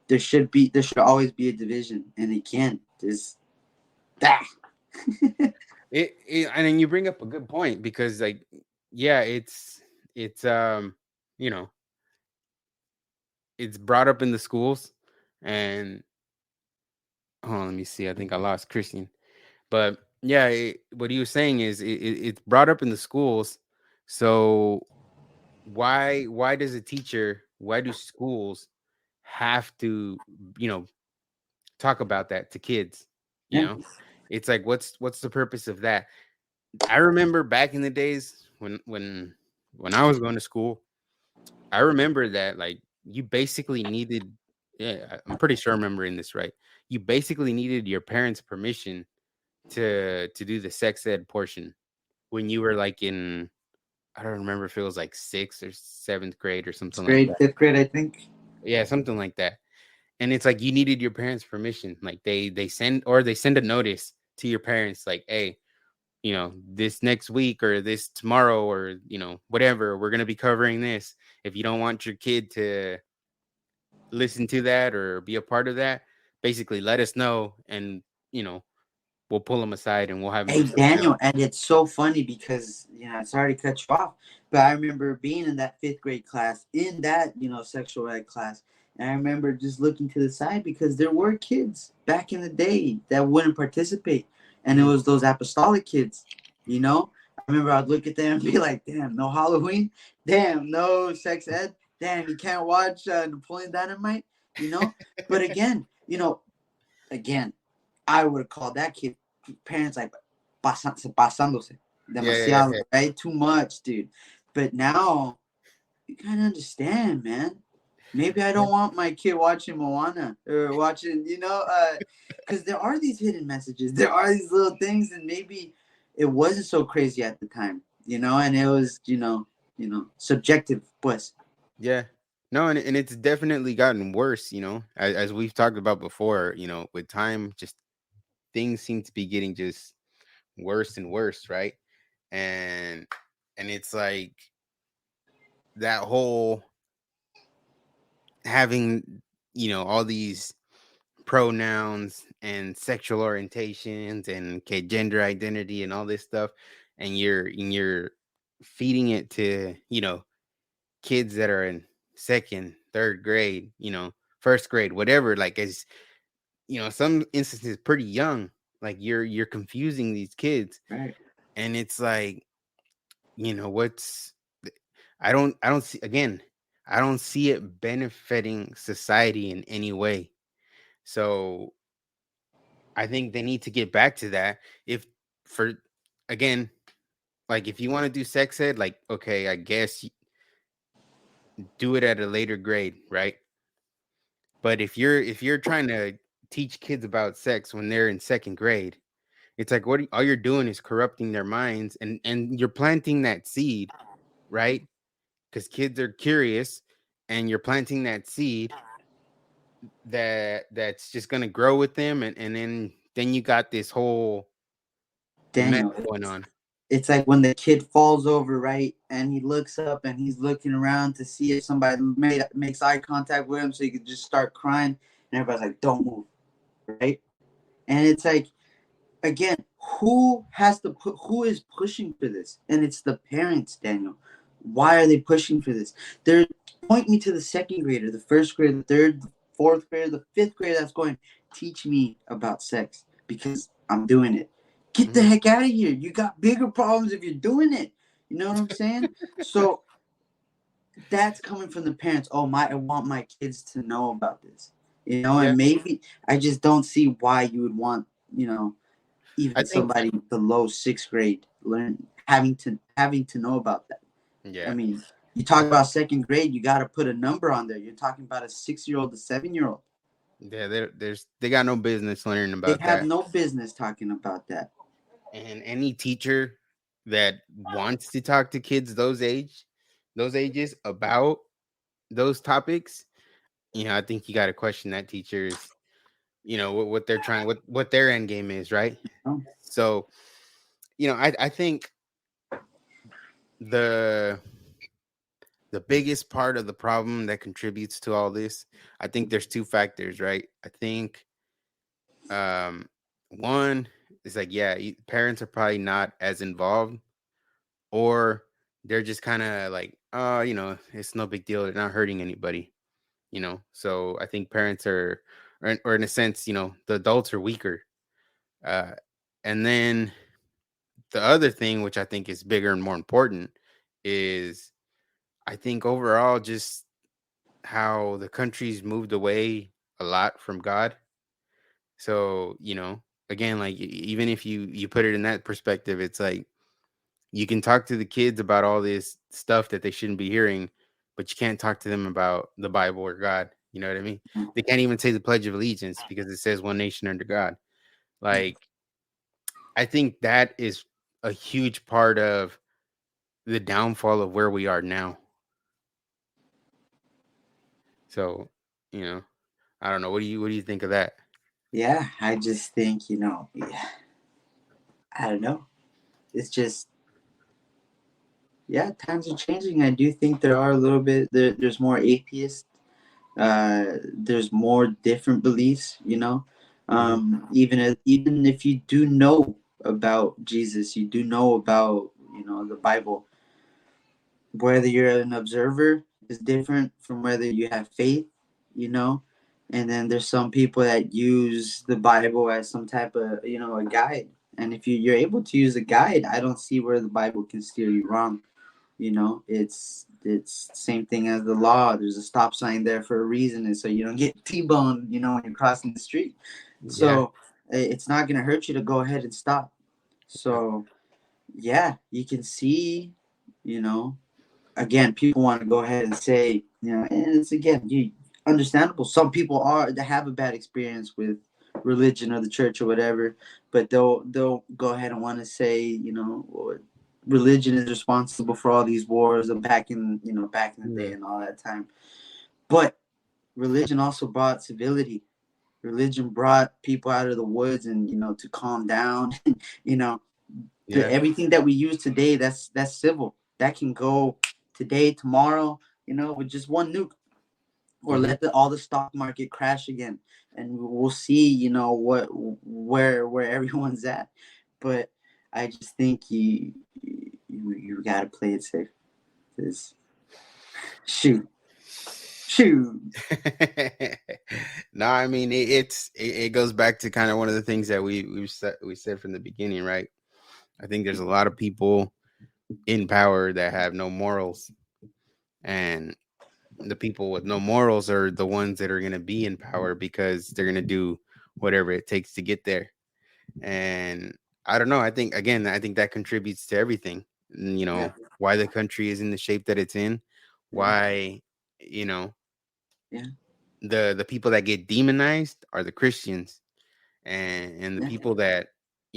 There should always be a division, and again, there's that. And then you bring up a good point because, like, yeah, it's you know it's brought up in the schools, and hold on, let me see. I think I lost Christian, but yeah, what he was saying is it's brought up in the schools. So why does a teacher, why do schools have to you know talk about that to kids? You Yeah. know, it's like what's the purpose of that? I remember back in the days when I was going to school, I remember that, like, you basically needed, yeah, I'm pretty sure I'm remembering this right. You basically needed your parents' permission to do the sex ed portion when you were like in, I don't remember if it was like 6th or 7th grade or It's something like grade that. fifth grade, I think. Yeah, something like that. And it's like you needed your parents' permission. Like they send a notice to your parents like, hey, this next week or this tomorrow or, whatever, we're going to be covering this. If you don't want your kid to listen to that or be a part of that, basically let us know and, we'll pull them aside and we'll have them Hey do something else. Daniel, and it's so funny because sorry to cut you off, but I remember being in that fifth grade class, in that sexual ed class, and I remember just looking to the side because there were kids back in the day that wouldn't participate, and it Mhm. was those apostolic kids. I remember I'd look at them and be like, "Damn, no Halloween, damn, no sex ed, damn, you can't watch Napoleon Dynamite," you know. But again, I would have called that kid parents like pasándose Yeah, yeah, demasiado, yeah. right? Too much, dude. But now you kind of understand, man. Maybe I Yeah. don't want my kid watching Moana or watching, because there are these hidden messages. There are these little things, and maybe it wasn't so crazy at the time, and it was, subjective, pues. Yeah. No, and it's definitely gotten worse, as we've talked about before, with time, just things seem to be getting just worse and worse, right? And it's like that whole having, all these pronouns and sexual orientations and okay, gender identity and all this stuff, and you're feeding it to, kids that are in second, third grade, first grade, whatever, like, as some instances pretty young, like you're confusing these kids. Right. And it's like, what's I don't see, again, I don't see it benefiting society in any way. So I think they need to get back to that. If for again, like, if you want to do sex ed, like, okay, I guess do it at a later grade, right? But if you're trying to teach kids about sex when they're in second grade, it's like all you're doing is corrupting their minds, and you're planting that seed, right? Because kids are curious, and you're planting that seed that's just gonna grow with them, and then you got this whole mess Daniel, going on. it's like when the kid falls over, right? And he looks up and he's looking around to see if somebody makes eye contact with him so he could just start crying. And everybody's like, don't move, right? And it's like, again, who is pushing for this? And it's the parents, Daniel. Why are they pushing for this? They're point me to the second grader, the first grader, the third, the fourth grader, the fifth grader that's going, teach me about sex because I'm doing it. Get the heck out of here. You got bigger problems if you're doing it. You know what I'm saying? So that's coming from the parents. Oh, I want my kids to know about this. You know, Yeah. and maybe I just don't see why you would want, I even think, somebody below sixth grade having to know about that. yeah. I mean, you talk about second grade, you got to put a number on there. You're talking about a 6-year-old, a 7-year-old. Yeah, they got no business learning They about have that. no business talking about that. And any teacher that wants to talk to kids those ages about those topics, I think you got to question that teacher's, what they're trying, what their end game is, right? Oh. So, I think the biggest part of the problem that contributes to all this, I think there's two factors, right? I think one is like, yeah, parents are probably not as involved, or they're just kind of like, oh, it's no big deal, they're not hurting anybody, so I think parents or in a sense, the adults are weaker. And then the other thing, which I think is bigger and more important, is I think overall just how the country's moved away a lot from God. So, again, like even if you put it in that perspective, it's like you can talk to the kids about all this stuff that they shouldn't be hearing, but you can't talk to them about the Bible or God. You know what I mean? They can't even say the Pledge of Allegiance because it says one nation under God. Like, I think that is a huge part of the downfall of where we are now. So, I don't know. What do you think of that? Yeah, I just think, I don't know. It's just, yeah, times are changing. I do think there are a little bit, there's more atheists. There's more different beliefs, even if you do know about Jesus, you do know about, the Bible, whether you're an observer is different from whether you have faith, you know. And then there's some people that use the Bible as some type of, a guide. And if you're able to use a guide, I don't see where the Bible can steer you wrong. It's same thing as the law. There's a stop sign there for a reason, and so you don't get T-boned, when you're crossing the street. So it's not gonna hurt you to go ahead and stop. So yeah, you can see, again, people want to go ahead and say, and it's again, understandable. Some people they have a bad experience with religion or the church or whatever, but they'll go ahead and want to say, religion is responsible for all these wars of back in the day and all that time. But religion also brought civility. Religion brought people out of the woods and to calm down. Everything that we use today, that's civil. That can go today, tomorrow, with just one nuke, or let all the stock market crash again, and we'll see, where everyone's at. But I just think you gotta play it safe. Shoot. No, I mean it goes back to kind of one of the things that we said from the beginning, right? I think there's a lot of people in power that have no morals, and the people with no morals are the ones that are going to be in power because they're going to do whatever it takes to get there. And I don't know. I think that contributes to everything. Why the country is in the shape that it's in, why, the people that get demonized are the Christians, and the people that,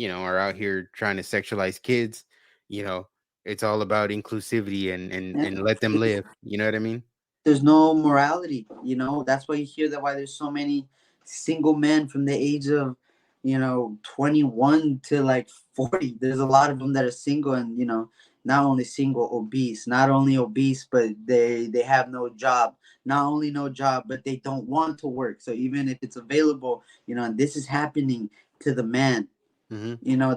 are out here trying to sexualize kids, it's all about inclusivity and let them live. You know what I mean? There's no morality, that's why you hear that, why there's so many single men from the age of 21 to like 40. There's a lot of them that are single, and not only single, obese, not only obese, but they have no job, not only no job, but they don't want to work. So even if it's available, and this is happening to the man.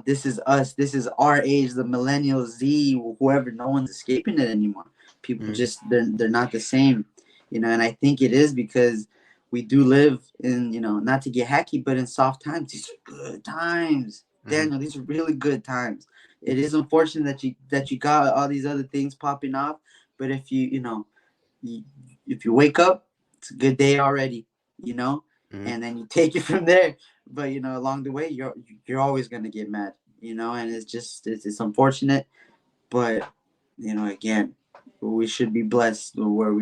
This is us. This is our age, the millennials, Z, whoever. No one's escaping it anymore. People just they're not the same, and I think it is because we do live in, not to get hacky, but in soft times. These are good times, Daniel. These are really good times. It is unfortunate that you got all these other things popping off, but if if you wake up, it's a good day already, and then you take it from there. But along the way, you're always gonna get mad, and it's unfortunate, but again, we should be blessed where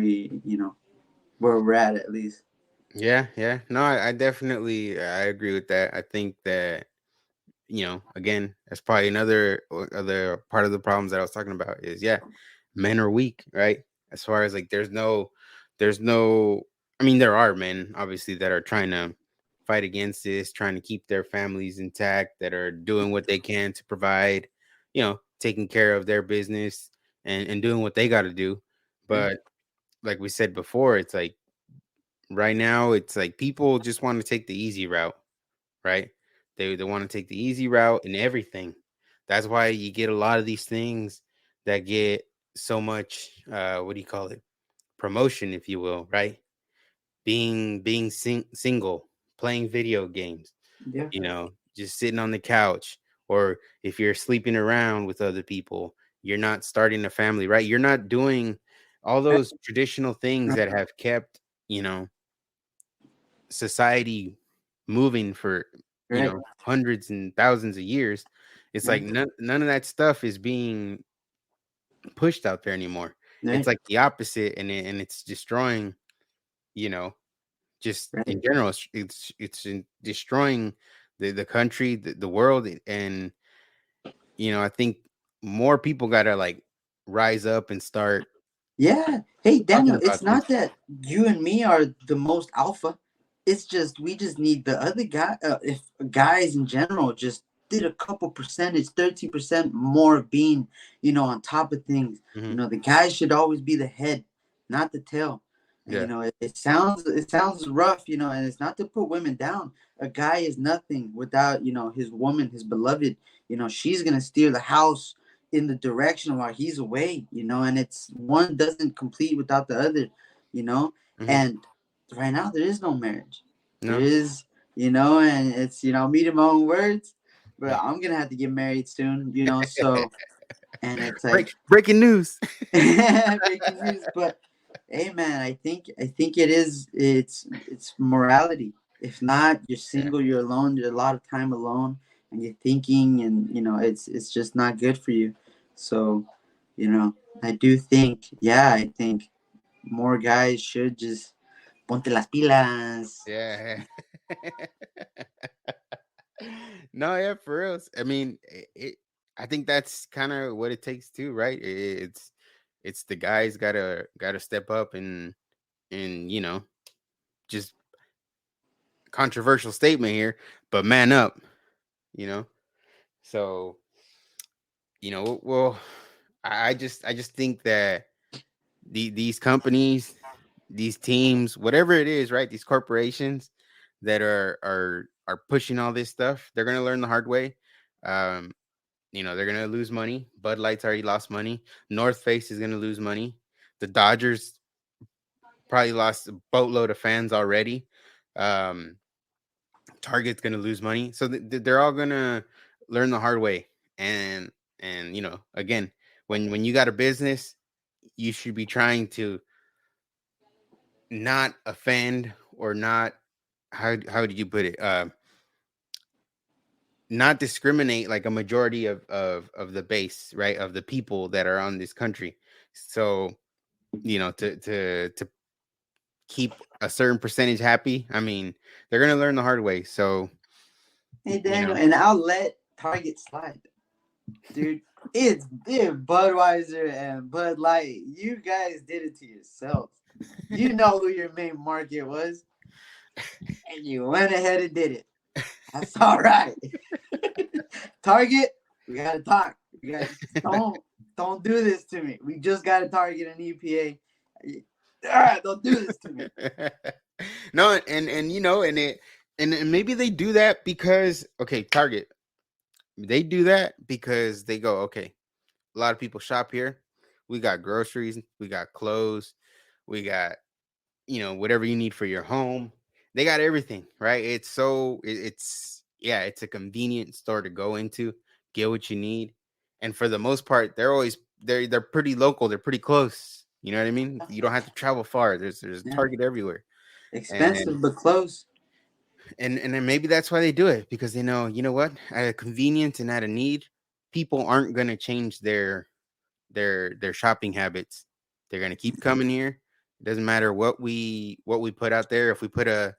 where we're at least. Yeah. No, I definitely I agree with that. I think that again, that's probably another other part of the problems that I was talking about is men are weak, right? As far as like there's no I mean there are men obviously that are trying to fight against this, trying to keep their families intact, that are doing what they can to provide, taking care of their business and doing what they got to do. But like we said before, it's like right now it's like people just want to take the easy route, right? They want to take the easy route in everything. That's why you get a lot of these things that get so much what do you call it? Promotion, if you will, right? Being single, playing video games, Yeah. just sitting on the couch, or if you're sleeping around with other people, you're not starting a family, right? You're not doing all those traditional things that have kept, society moving for Right. hundreds and thousands of years. It's like none of that stuff is being pushed out there anymore. It's Right. like the opposite, and it's destroying, you know just Right. in general, destroying the country, the world. And I think more people gotta like rise up and start Yeah. Hey, talking Daniel, it's about this. not that you and me are the most alpha. It's just we just need the other guy. If guys in general just did a couple percentage, 13% more being, on top of things. Hmm. The guy should always be the head, not the tail. And Yeah. it sounds rough, and it's not to put women down. A guy is nothing without, his woman, his beloved. She's gonna steer the house in the direction while he's away, and it's one doesn't complete without the other, you know. Hmm. And right now there is no marriage. There No. is, and it's meeting my own words, but I'm gonna have to get married soon, so and it's like Breaking news. breaking news. But hey man, I think it's morality. If not, you're Yeah. single, you're alone, you're a lot of time alone, and you're thinking, and it's just not good for you. So, I do think, I think more guys should just ponte las pilas. Yeah. No, yeah, for real. I mean, I think that's kind of what it takes too, right? It's the guys gotta step up and just controversial statement here, but man up, you know. So well, I just think that these companies, these teams, whatever it is, right? These corporations that are pushing all this stuff, they're gonna learn the hard way. Um, they're gonna lose money. Bud Light's already lost money. North Face is gonna lose money. The Dodgers probably lost a boatload of fans already. Um, Target's gonna lose money, so they're all gonna learn the hard way. And again, when you got a business, you should be trying to not offend or not how did you put it? Not discriminate like a majority of the base, right? Of the people that are on this country. So, to keep a certain percentage happy, I mean, they're gonna learn the hard way. So, Hey you Daniel, know, and I'll let Target slide, dude. It's Budweiser and Bud Light. You guys did it to yourselves. You know who your main market was, and you went ahead and did it. That's all right. Target, We gotta talk. Don't do this to me. We just got to target an EPA. Don't do this to me. No, and you know, and maybe they do that because Target. They do that because they go, okay, a lot of people shop here. We got groceries, we got clothes, we got, you know, whatever you need for your home. They got everything, right? It's a convenient store to go into, get what you need. And for the most part, they're pretty local, they're pretty close. You know what I mean? You don't have to travel far. There's Target everywhere. Expensive but close. And then maybe that's why they do it, because they know, you know what, at a convenience and at a need, people aren't going to change their shopping habits. They're going to keep coming here. It doesn't matter what we put out there. If we put a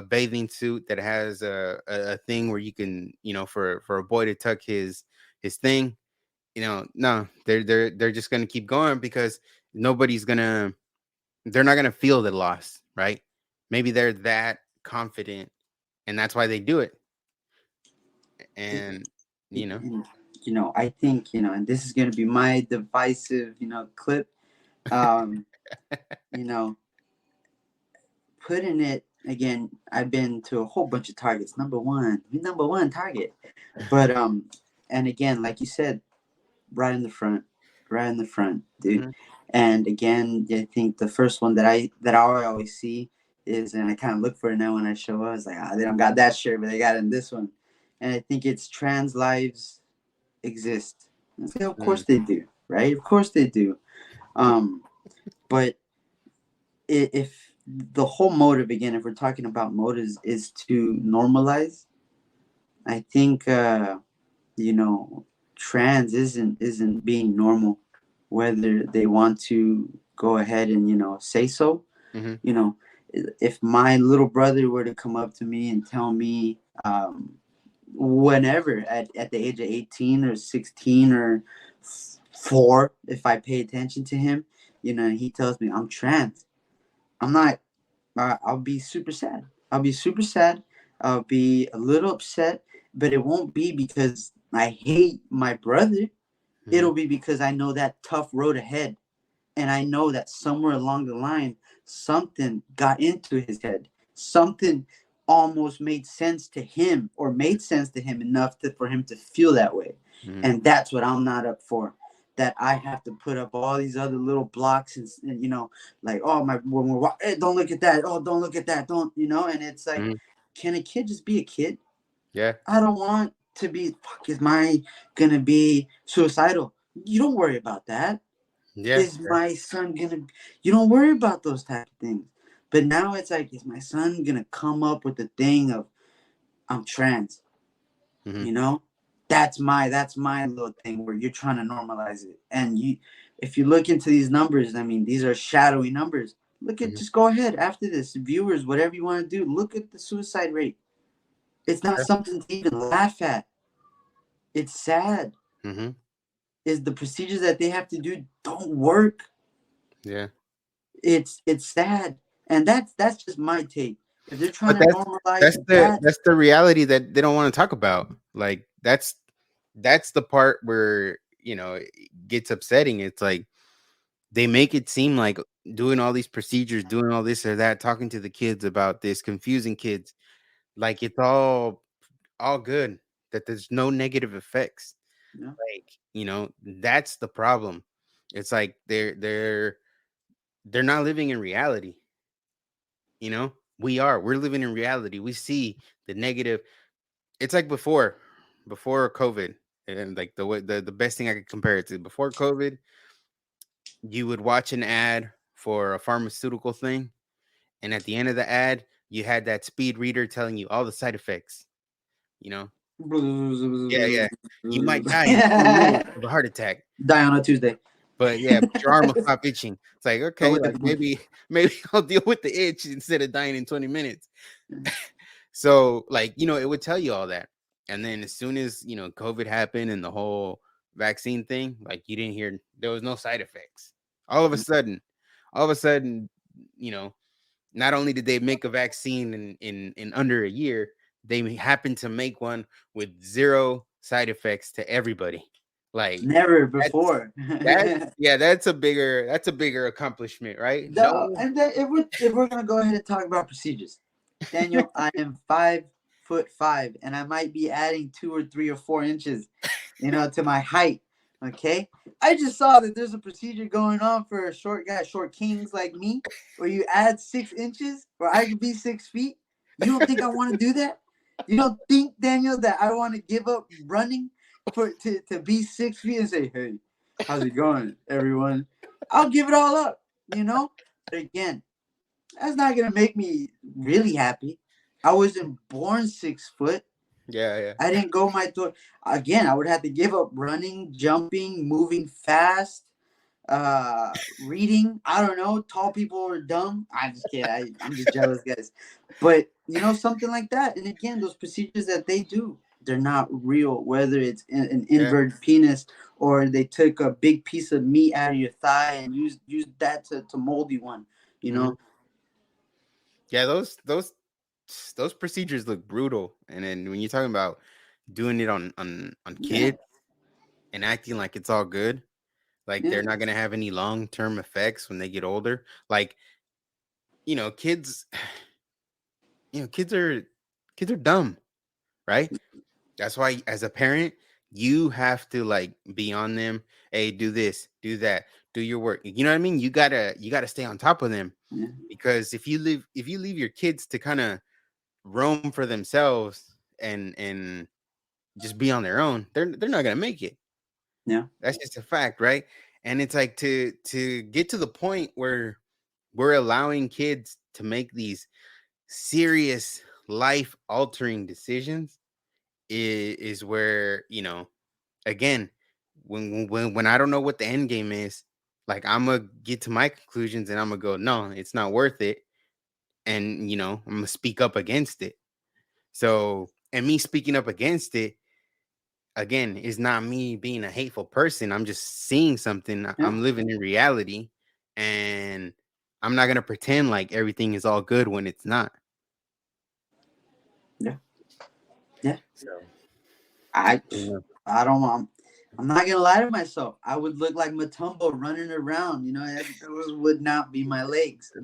bathing suit that has a thing where you can, you know, for a boy to tuck his thing, you know, no, they're just going to keep going, because they're not going to feel the loss, right? Maybe they're that confident, and that's why they do it. And I think, and this is going to be my divisive, clip, putting it again. I've been to a whole bunch of Targets. Number one Target, but and again, like you said, right in the front, dude. mm-hmm. And again, I think the first one that I always see is, and I kind of look for it now when I show up. I was like, they don't got that shirt, but they got it in this one. And I think it's trans lives exist. I say, of course they do, right? Of course they do. But if the whole motive, again, if we're talking about motives, is to normalize, I think trans isn't being normal, whether they want to go ahead and say so. Mm-hmm. If my little brother were to come up to me and tell me whenever at the age of 18 or 16 or 4, if I pay attention to him, he tells me I'm trans, I'm not, I'll be super sad. I'll be a little upset, but it won't be because I hate my brother. Mm-hmm. It'll be because I know that tough road ahead. And I know that somewhere along the line, something got into his head. Something almost made sense to him, or made sense to him enough for him to feel that way. Mm-hmm. And that's what I'm not up for. That I have to put up all these other little blocks and like, oh, hey, don't look at that. Oh, don't look at that. Don't, and it's like, mm-hmm. Can a kid just be a kid? Yeah. I don't want to be, is my going to be suicidal? You don't worry about that. Yeah. Is my son you don't worry about those type of things. But now it's like, is my son going to come up with the thing of, I'm trans? Mm-hmm. That's my little thing where you're trying to normalize it. And if you look into these numbers, I mean, these are shadowy numbers. Look at, mm-hmm. just go ahead after this, viewers, whatever you want to do, look at the suicide rate. It's not something to even laugh at. It's sad. Mm-hmm. Is the procedures that they have to do don't work. Yeah. It's sad. And that's just my take. If they're trying to normalize that's the reality that they don't want to talk about. Like that's the part where, it gets upsetting. It's like they make it seem like doing all these procedures, doing all this or that, talking to the kids about this, confusing kids, like it's all good, that there's no negative effects. Yeah. Like, that's the problem. It's like they're not living in reality. We're living in reality. We see the negative. It's like before COVID, and like the best thing I could compare it to, before COVID, you would watch an ad for a pharmaceutical thing, and at the end of the ad, you had that speed reader telling you all the side effects. Yeah. You might die in 20 minutes of a heart attack. Die on a Tuesday. But yeah, but your arm will stop itching. It's like, okay, like maybe I'll deal with the itch instead of dying in 20 minutes. So like, it would tell you all that. And then as soon as, COVID happened and the whole vaccine thing, like you didn't hear, there was no side effects. All of a sudden, not only did they make a vaccine in under a year, they happened to make one with zero side effects to everybody. Like Never before. that's a bigger accomplishment, right? No, No, and then if we're gonna go ahead and talk about procedures, Daniel, I am 5'5", and I might be adding 2 or 3 or 4 inches, to my height. Okay, I just saw that there's a procedure going on for a short guy, short kings like me, where you add 6 inches, or I could be 6 feet. You don't think I want to do that? You don't think, Daniel, that I want to give up running to be 6 feet and say, "Hey, how's it going, everyone?" I'll give it all up, But again, that's not gonna make me really happy. I wasn't born 6 foot. yeah. I didn't go my door. Again, I would have to give up running, jumping, moving fast, reading. I don't know. Tall people are dumb. I'm just kidding. I'm just jealous, guys. But something like that. And again, those procedures that they do, they're not real. Whether it's an inverted penis or they took a big piece of meat out of your thigh and used that to mold you one. Yeah, those procedures look brutal. And then when you're talking about doing it on kids and acting like it's all good, like they're not gonna have any long-term effects when they get older. Like, kids, kids are dumb, right? That's why as a parent, you have to like be on them. Hey, do this, do that, do your work. You know what I mean? You gotta stay on top of them. Because if you leave your kids to kind of roam for themselves and just be on their own, they're not gonna make it. Yeah, that's just a fact, right? And it's like to get to the point where we're allowing kids to make these serious life altering decisions is where again, when I don't know what the end game is, like I'm gonna get to my conclusions and I'm gonna go, no, it's not worth it. And I'm gonna speak up against it. So, and me speaking up against it again is not me being a hateful person. I'm just seeing something. I'm living in reality, and I'm not gonna pretend like everything is all good when it's not. Yeah. So I don't want. I'm not gonna lie to myself. I would look like Matumbo running around. Those would not be my legs. So,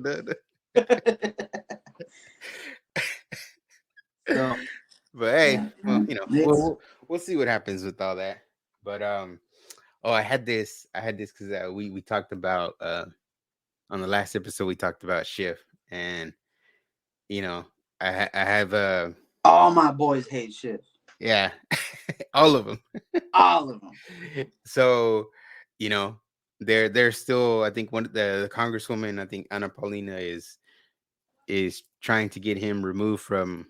but hey, we'll see what happens with all that. But I had this because we talked about on the last episode we talked about Schiff, and I have all my boys hate Schiff. Yeah, all of them. All of them. So, they're still. I think one of the congresswoman, I think Ana Paulina is trying to get him removed from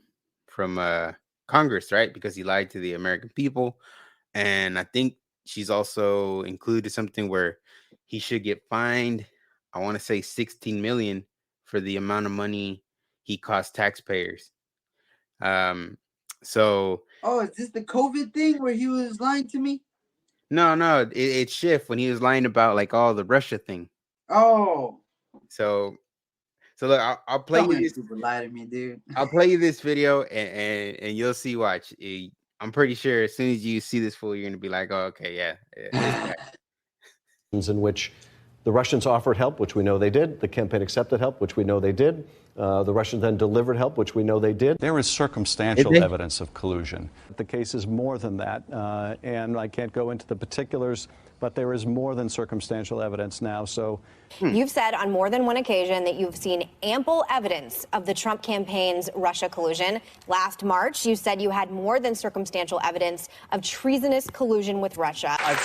Congress, right? Because he lied to the American people, and I think she's also included something where he should get fined. I want to say 16 million for the amount of money he cost taxpayers. So. Oh, is this the COVID thing where he was lying to me? No, it's Schiff when he was lying about like all the Russia thing. Oh. So look, I'll play you this. People lie to me, dude. I'll play you this video and you'll see. Watch. I'm pretty sure as soon as you see this fool, you're gonna be like, oh, okay, yeah. In which the Russians offered help, which we know they did. The campaign accepted help, which we know they did. The Russians then delivered help, which we know they did. There is circumstantial evidence of collusion. The case is more than that, and I can't go into the particulars, but there is more than circumstantial evidence now. So, You've said on more than one occasion that you've seen ample evidence of the Trump campaign's Russia collusion. Last March, you said you had more than circumstantial evidence of treasonous collusion with Russia. I've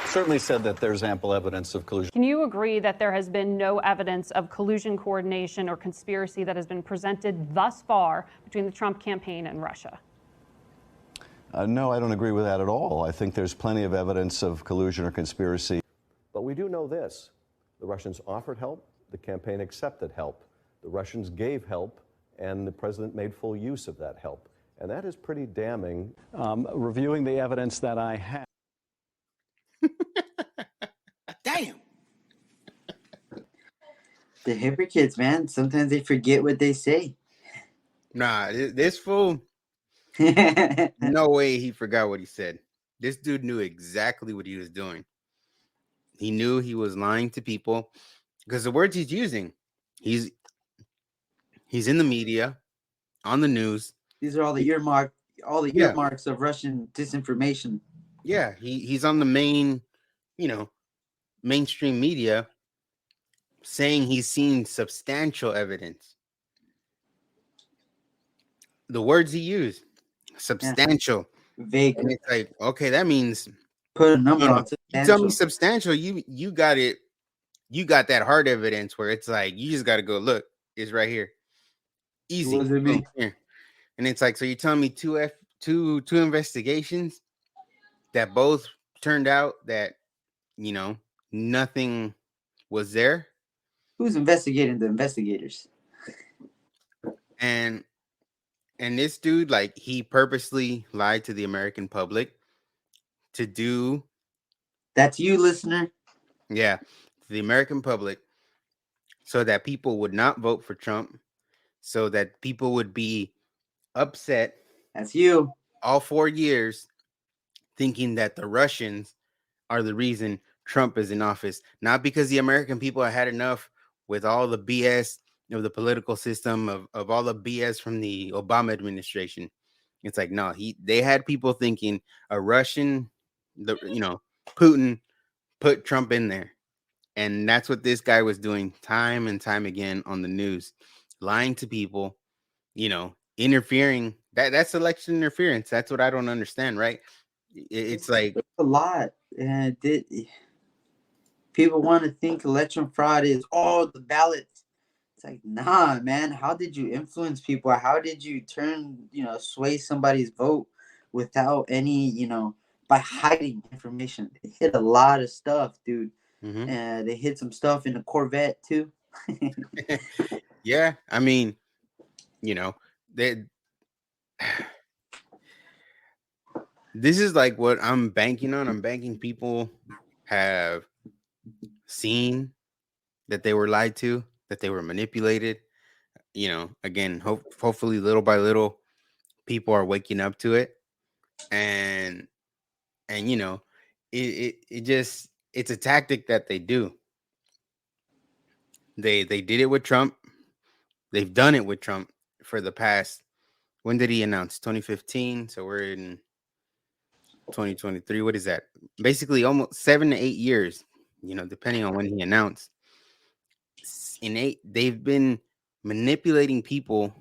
certainly said that there's ample evidence of collusion. Can you agree that there has been no evidence of collusion, coordination, or conspiracy that has been presented thus far between the Trump campaign and Russia? No, I don't agree with that at all. I think there's plenty of evidence of collusion or conspiracy. But we do know this. The Russians offered help. The campaign accepted help. The Russians gave help, and the president made full use of that help. And that is pretty damning. Reviewing the evidence that I have. Damn. The hypocrites, man. Sometimes they forget what they say. Nah, this fool. No way he forgot what he said. This dude knew exactly what he was doing. He knew he was lying to people because the words he's using, he's in the media, on the news. These are all the Yeah, earmarks of Russian disinformation. yeah. He's on the main, you know, mainstream media saying he's seen substantial evidence. The words he used, substantial. Vague. And it's like, okay, that means Put a number on you tell me substantial. substantial, you got it. You got that hard evidence where it's like you just got to go look. It's right here, easy. What does it mean? Here. And it's like, so you're telling me two investigations that both turned out that nothing was there. Who's investigating the investigators? And this dude, like, he purposely lied to the American public to do. That's you, listener. Yeah, to the American public, so that people would not vote for Trump, so that people would be upset. That's you. All 4 years, thinking that the Russians are the reason Trump is in office, not because the American people have had enough with all the BS of the political system, of all the BS from the Obama administration. It's like, no, they had people thinking a Russian, Putin put Trump in there. And that's what this guy was doing time and time again on the news, lying to people, interfering. That's election interference. That's what I don't understand, right? It's like a lot. And people want to think election fraud is all the ballots. It's like, nah, man. How did you influence people? How did you sway somebody's vote without any, by hiding information? They hit a lot of stuff, dude. Mm-hmm. And they hit some stuff in the Corvette too. Yeah, I mean, they. This is like what I'm banking on. I'm banking people have seen that they were lied to, that they were manipulated. Again, hopefully little by little, people are waking up to it. And it's a tactic that they do. They did it with Trump. They've done it with Trump for the past, when did he announce? 2015. So we're in 2023. What is that? Basically almost 7 to 8 years, depending on when he announced. They've been manipulating people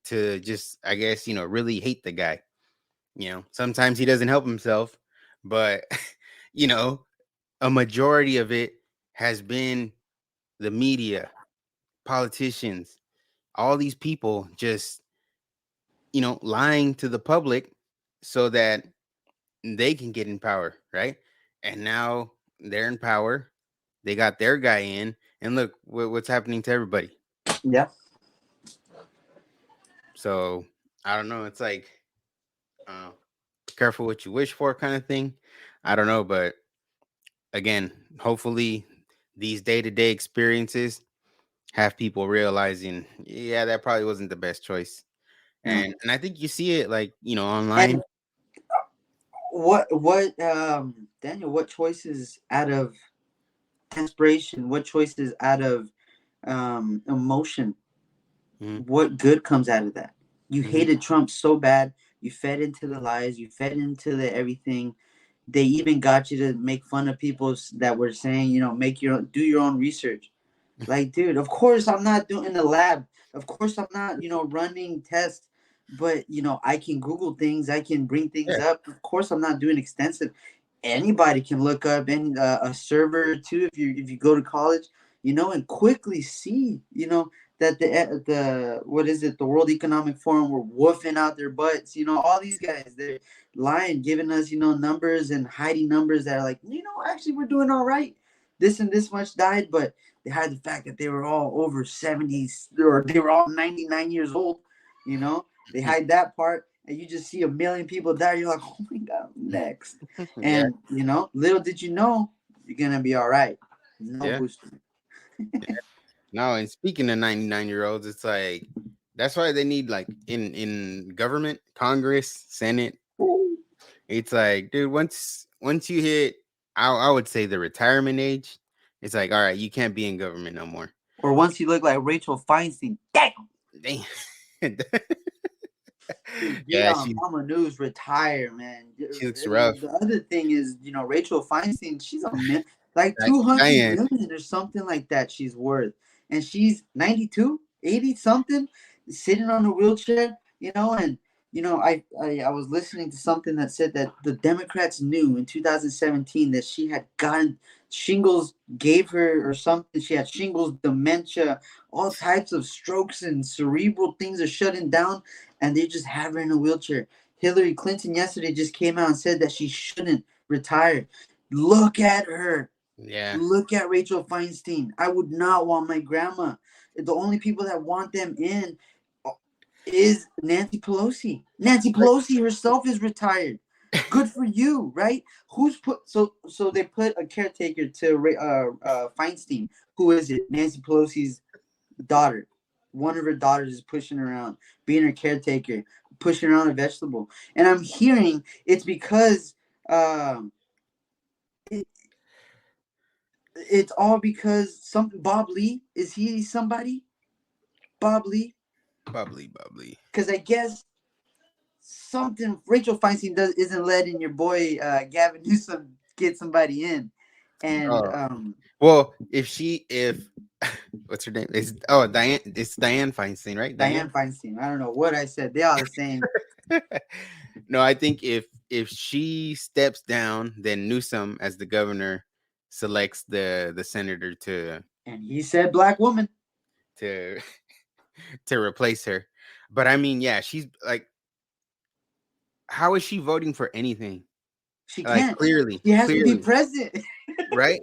to just, I guess, really hate the guy. Sometimes he doesn't help himself, but a majority of it has been the media, politicians, all these people just, lying to the public so that they can get in power, right? And now they're in power. They got their guy in, and look what's happening to everybody. Yeah. So I don't know. It's like, careful what you wish for kind of thing. I don't know, but again, hopefully these day-to-day experiences have people realizing, yeah, that probably wasn't the best choice. And I think you see it like, online. And Daniel, what choices out of desperation, what choices out of emotion, what good comes out of that? You hated Trump so bad, you fed into the lies, you fed into the everything. They even got you to make fun of people that were saying, do your own research. Like, dude, of course I'm not doing the lab. Of course I'm not, running tests. But, I can Google things. I can bring things up. Of course I'm not doing extensive. Anybody can look up a server too if you go to college, and quickly see, that the World Economic Forum were woofing out their butts. All these guys, they're lying, giving us, numbers and hiding numbers that are like, actually we're doing all right. This and this much died, but they hide the fact that they were all over 70s or they were all 99 years old. They hide that part, and you just see 1 million people die. You're like, oh my God, next. And, little did you know, you're going to be all right. No booster. No, and speaking of 99-year-olds, it's like, That's why they need, like, in government, Congress, Senate. It's like, dude, once you hit, I would say the retirement age, it's like, all right, you can't be in government no more. Or once you look like Rachel Feinstein, damn. Dude, get Yeah, on Mama News, retire, man. she looks And rough. the other thing is, Rachel Feinstein, she's like 200 Diane. million or something like that she's worth. And she's 92, 80 something, sitting on a wheelchair, and I was listening to something that said that the Democrats knew in 2017 that she had gotten shingles, gave her or something. She had shingles, dementia, all types of strokes and cerebral things are shutting down, and they just have her in a wheelchair. Hillary Clinton yesterday just came out and said that she shouldn't retire. Look at her. Yeah. Look at Rachel Feinstein. I would not want my grandma. The only people that want them in is Nancy Pelosi. Nancy Pelosi herself is retired. Good for you, right? Who's put so they put a caretaker to Feinstein. Who is it? Nancy Pelosi's daughter. One of her daughters is pushing her around, being her caretaker, pushing around a vegetable. And I'm hearing it's because it's all because Bob Lee, is he somebody? Bob Lee? Bubbly. Because I guess something Rachel Feinstein isn't letting your boy Gavin Newsom get somebody in. And well, if what's her name? Diane. It's Diane Feinstein, right? Diane Feinstein. I don't know what I said. They all the same. No, I think if she steps down, then Newsom as the governor selects the senator to, and he said black woman to replace her. But I mean, yeah, she's like, how is she voting for anything? She like, can't. Clearly. She has to be president. Right?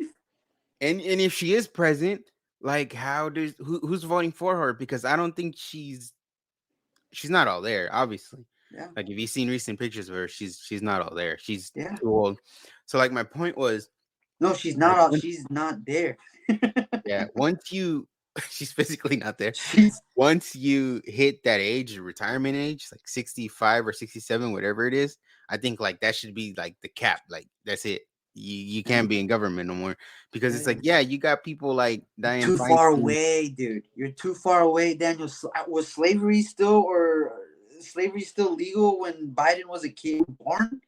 And if she is president, like, who's voting for her? Because I don't think she's not all there, obviously. Yeah. Like, if you've seen recent pictures of her, she's not all there. She's too old. So, like, my point was, no, she's not all. She's not there. Yeah, she's physically not there. Once you hit that age, retirement age, like 65 or 67, whatever it is, I think like that should be like the cap. Like, that's it. You can't be in government no more, because it's like, yeah, you got people like Diane too Feinstein. far away, dude. You're too far away, Daniel. Was slavery still legal when Biden was a kid born?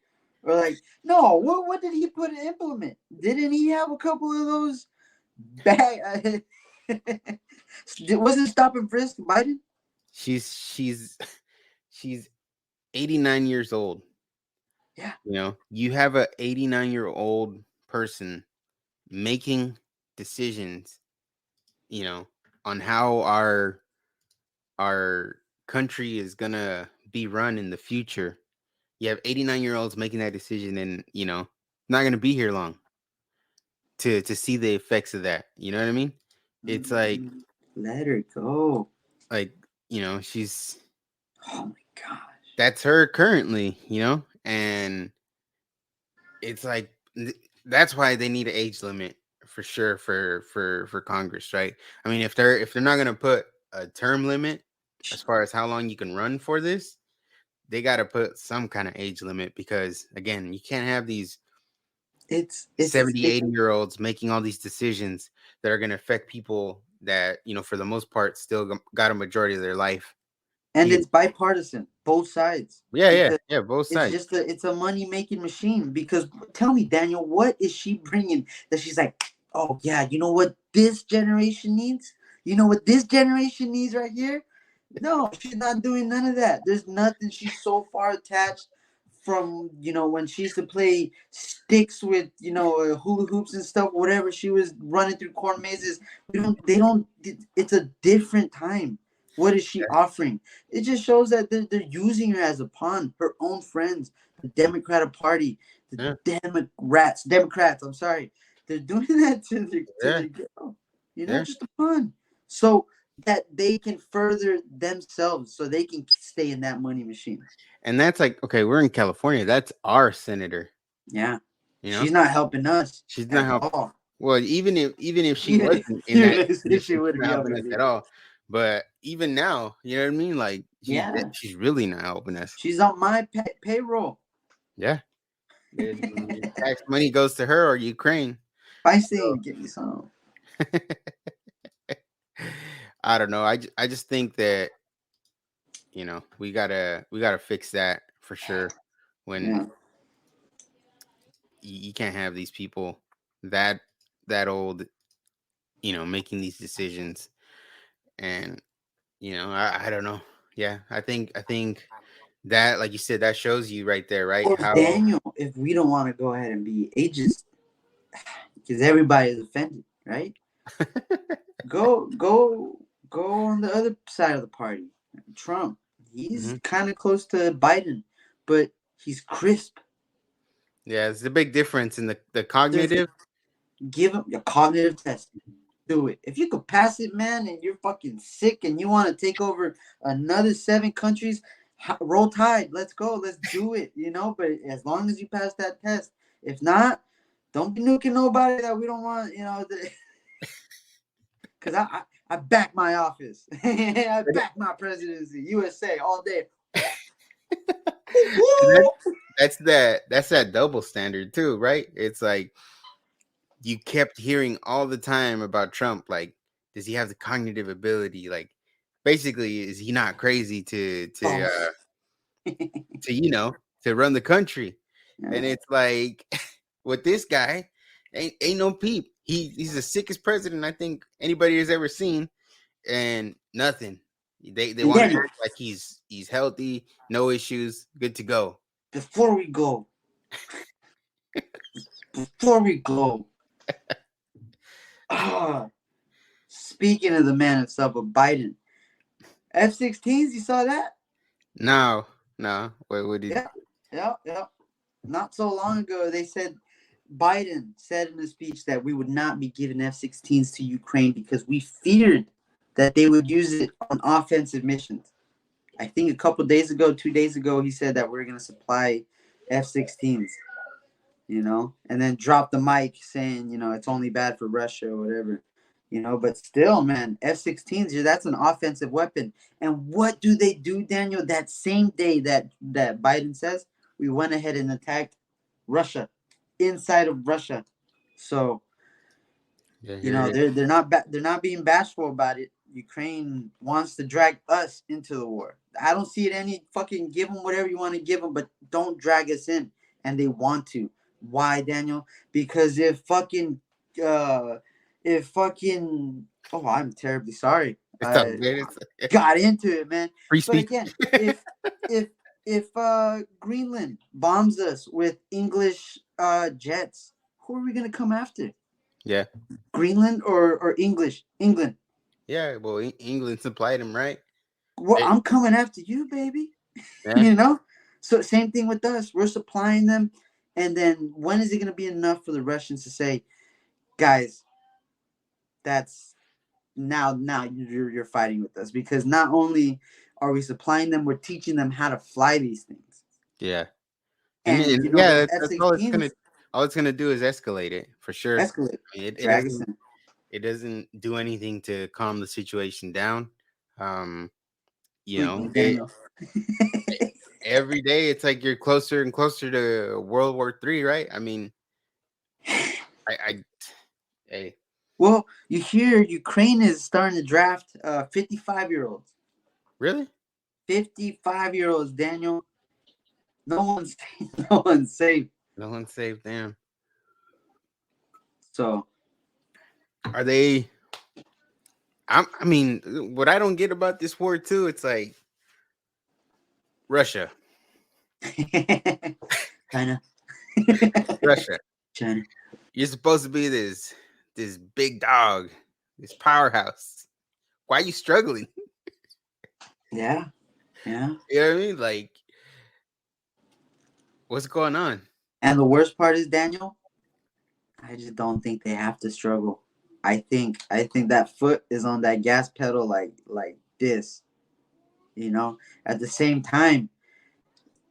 Or like, no, what did he implement? Didn't he have a couple of those bad wasn't stop and frisk Biden? She's 89 years old. Yeah. You have a 89-year-old person making decisions, on how our country is gonna be run in the future. You have 89-year-olds making that decision, and not gonna be here long to see the effects of that. You know what I mean? It's like, let her go. Like, she's, oh my gosh, that's her currently, and it's like, that's why they need an age limit for sure for Congress, right? I mean, if they're not gonna put a term limit as far as how long you can run for this, they got to put some kind of age limit, because again, you can't have these 70-80-year-olds making all these decisions that are going to affect people that, for the most part, still got a majority of their life. And it's bipartisan, both sides. Yeah, both sides. It's a money making machine. Because tell me, Daniel, what is she bringing that she's like, oh yeah, you know what this generation needs? You know what this generation needs right here? No, she's not doing none of that. There's nothing. She's so far attached from, when she used to play sticks with, hula hoops and stuff, whatever she was running through corn mazes. It's a different time. What is she offering? It just shows that they're using her as a pawn. Her own friends, the Democratic Party, the Democrats, I'm sorry. They're doing that to their girl. Just a pawn. So that they can further themselves, so they can stay in that money machine. And that's like, okay, we're in California. That's our senator. Yeah. She's not helping us. She's not helping. Well, even if she wasn't in that, she wouldn't be helping us at all. But even now, you know what I mean? Like she's really not helping us. She's on my payroll. Yeah. Tax money goes to her or Ukraine. Feisty, give me some. I don't know. I just think that, you know, we gotta fix that for sure. When you can't have these people that old, you know, making these decisions. And, you know, I don't know. Yeah, I think that, like you said, that shows you right there, right? Or How Daniel, if we don't want to go ahead and be ageist, because everybody is offended, right? go on the other side of the party. Trump, he's kind of close to Biden, but he's crisp. Yeah, it's a big difference in the cognitive. Give him your cognitive test. Do it. If you could pass it, man, and you're fucking sick and you want to take over another 7 countries, roll tide. Let's go. Let's do it. You know, but as long as you pass that test. If not, don't be nuking nobody that we don't want, you know. Because I back my office. I back my presidency. USA all day. That's that double standard too, right? It's like you kept hearing all the time about Trump, like, does he have the cognitive ability? Like, basically, is he not crazy to you know, to run the country? And it's like, with this guy, ain't no peep. He's the sickest president I think anybody has ever seen, and nothing. They want to act like he's healthy, no issues, good to go. Before we go, speaking of the man himself, of Biden, F-16s, you saw that? No. What did? Yeah. Not so long ago, they said Biden said in a speech that we would not be giving F-16s to Ukraine because we feared that they would use it on offensive missions. I think a couple days ago, 2 days ago, he said that we're going to supply F-16s, you know, and then drop the mic saying, you know, it's only bad for Russia or whatever, you know, but still, man, F-16s, that's an offensive weapon. And what do they do, Daniel? That same day that Biden says, we went ahead and attacked Russia, inside of Russia. So, you know, they're not being bashful about it. Ukraine wants to drag us into the war. I don't see it any fucking give them whatever you want to give them, but don't drag us in. And they want to. Why, Daniel? Because if fucking oh, I'm terribly sorry. Got into it, man. Free speech. But again, if Greenland bombs us with English jets, who are we gonna come after? Yeah. Greenland or English? England. Yeah, well, England supplied him, right? Well, I'm coming after you, baby. Yeah. You know? So same thing with us. We're supplying them. And then when is it going to be enough for the Russians to say, guys, that's now you're fighting with us? Because not only are we supplying them, we're teaching them how to fly these things. Yeah. And you know, yeah, that's all it's gonna do is escalate it for sure. Escalate. I mean, it doesn't do anything to calm the situation down. You know, every day it's like you're closer and closer to World War III, right? I mean, hey. Well, you hear Ukraine is starting to draft 55-year-olds. Really? 55-year-olds, Daniel. No one's safe. No one's safe, damn. So, are they? I mean, what I don't get about this war too, it's like Russia, China, Russia, China. You're supposed to be this big dog, this powerhouse. Why are you struggling? Yeah. You know what I mean? Like, what's going on? And the worst part is, Daniel, I just don't think they have to struggle. I think that foot is on that gas pedal like this. You know, at the same time,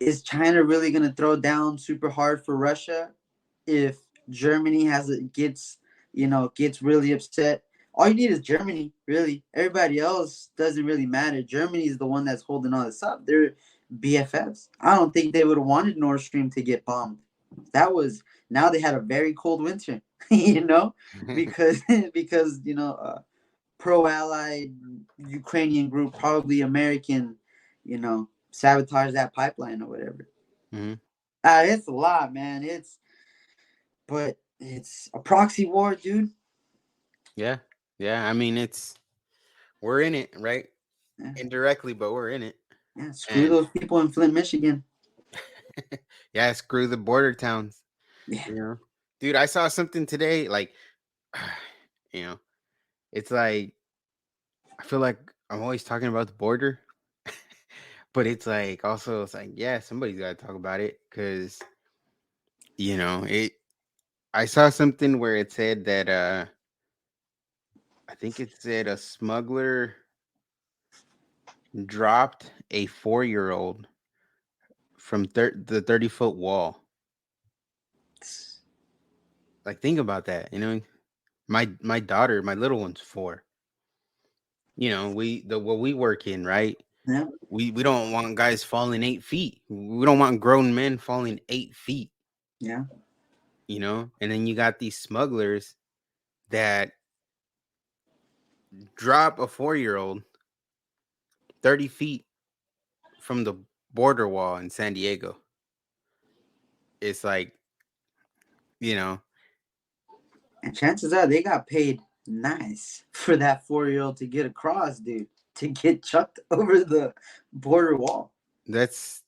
is China really gonna throw down super hard for Russia if Germany gets really upset all you need is Germany, really. Everybody else doesn't really matter. Germany is the one that's holding all this up. They're BFFs. I don't think they would have wanted Nord Stream to get bombed. That was now they had a very cold winter, because pro-allied Ukrainian group, probably American, sabotage that pipeline or whatever. Mm-hmm. It's a lot, man. But it's a proxy war, dude. Yeah. I mean, we're in it, right? Yeah. Indirectly, but we're in it. Yeah, screw those people in Flint, Michigan. Yeah, screw the border towns. Yeah. Dude, I saw something today. Like, it's like I feel like I'm always talking about the border, but it's like also it's like somebody's got to talk about it because it. I saw something where it said that I think it said a smuggler dropped a 4-year-old from the 30-foot wall. Like, think about that. My daughter, my little one's 4. What we work in, right? Yeah. We don't want guys falling 8 feet. We don't want grown men falling 8 feet. Yeah. And then you got these smugglers that drop a 4-year-old 30 feet from the border wall in San Diego. It's like, And chances are they got paid nice for that 4-year-old to get across, dude, to get chucked over the border wall. that's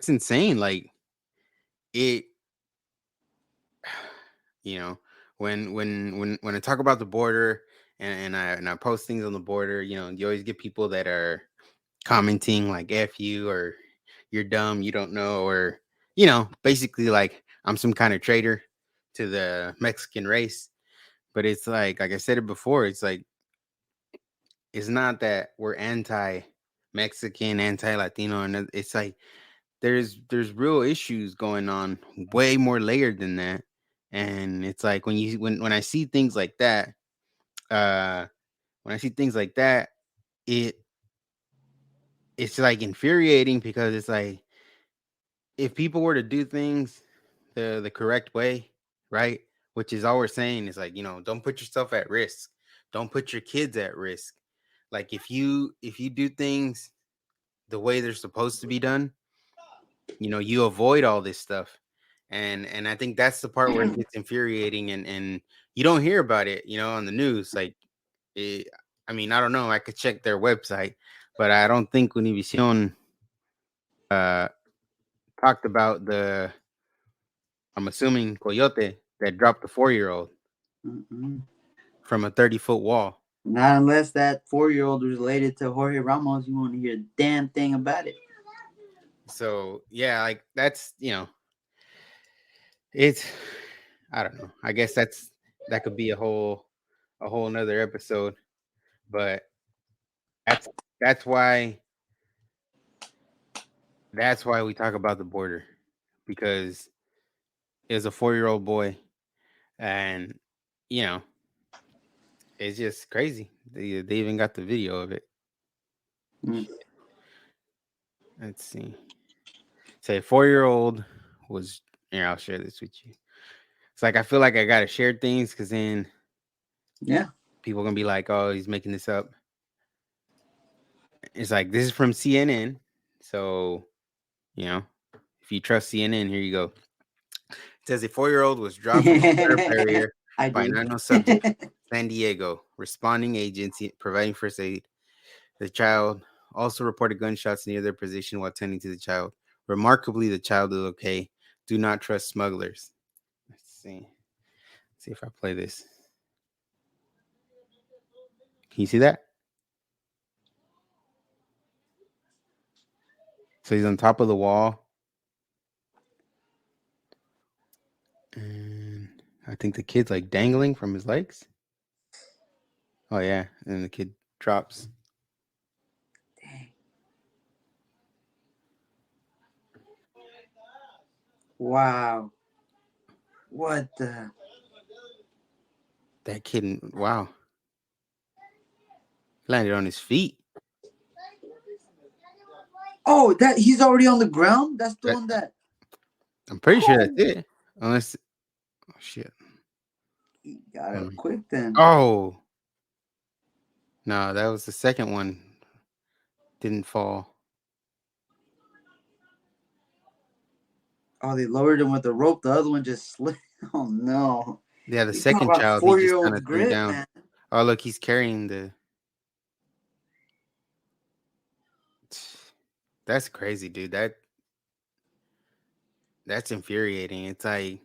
insane. Like it, when I talk about the border and I post things on the border, you always get people that are commenting like F you or you're dumb, you don't know, or basically like I'm some kind of traitor to the Mexican race. But it's like I said it before, it's like it's not that we're anti-Mexican, anti-Latino, and it's like there's real issues going on, way more layered than that. And it's like when I see things like that, it's like infuriating because it's like if people were to do things the correct way, right? Which is all we're saying is like, don't put yourself at risk. Don't put your kids at risk. Like if you do things the way they're supposed to be done, you avoid all this stuff. And I think that's the part where it gets infuriating and you don't hear about it, on the news. Like, I mean, I don't know. I could check their website, but I don't think Univision talked about I'm assuming Coyote that dropped the 4-year-old from a 30-foot wall. Not unless that 4-year-old was related to Jorge Ramos. You won't hear a damn thing about it. So yeah, like that's it's I don't know. I guess that could be a whole nother episode, but that's why we talk about the border, because it's a 4-year-old boy, and it's just crazy. They even got the video of it. Let's see. Say 4-year-old was here. I'll share this with you. It's like I feel like I gotta share things because then people are gonna be like, oh, he's making this up. It's like this is from CNN. So, if you trust CNN, here you go. It says a 4-year-old was dropped from a border barrier by an unknown subject, San Diego. Responding agency providing first aid. The child also reported gunshots near their position while tending to the child. Remarkably, the child is okay. Do not trust smugglers. Let's see. Let's see if I play this. Can you see that? So he's on top of the wall. And I think the kid's like dangling from his legs. Oh, yeah. And the kid drops. Dang. Wow. What the? That kid, wow. Landed on his feet. Oh, that he's already on the ground. That's the one that. I'm pretty sure that's it. Unless, oh shit. He got it quick then. Oh. No, that was the second one. Didn't fall. Oh, they lowered him with the rope. The other one just slipped. Oh no. Yeah, the You second talk about child, he just 4-year-old kind of threw grip, down. man. Oh, look, he's carrying the. That's crazy, dude. That's infuriating. It's like,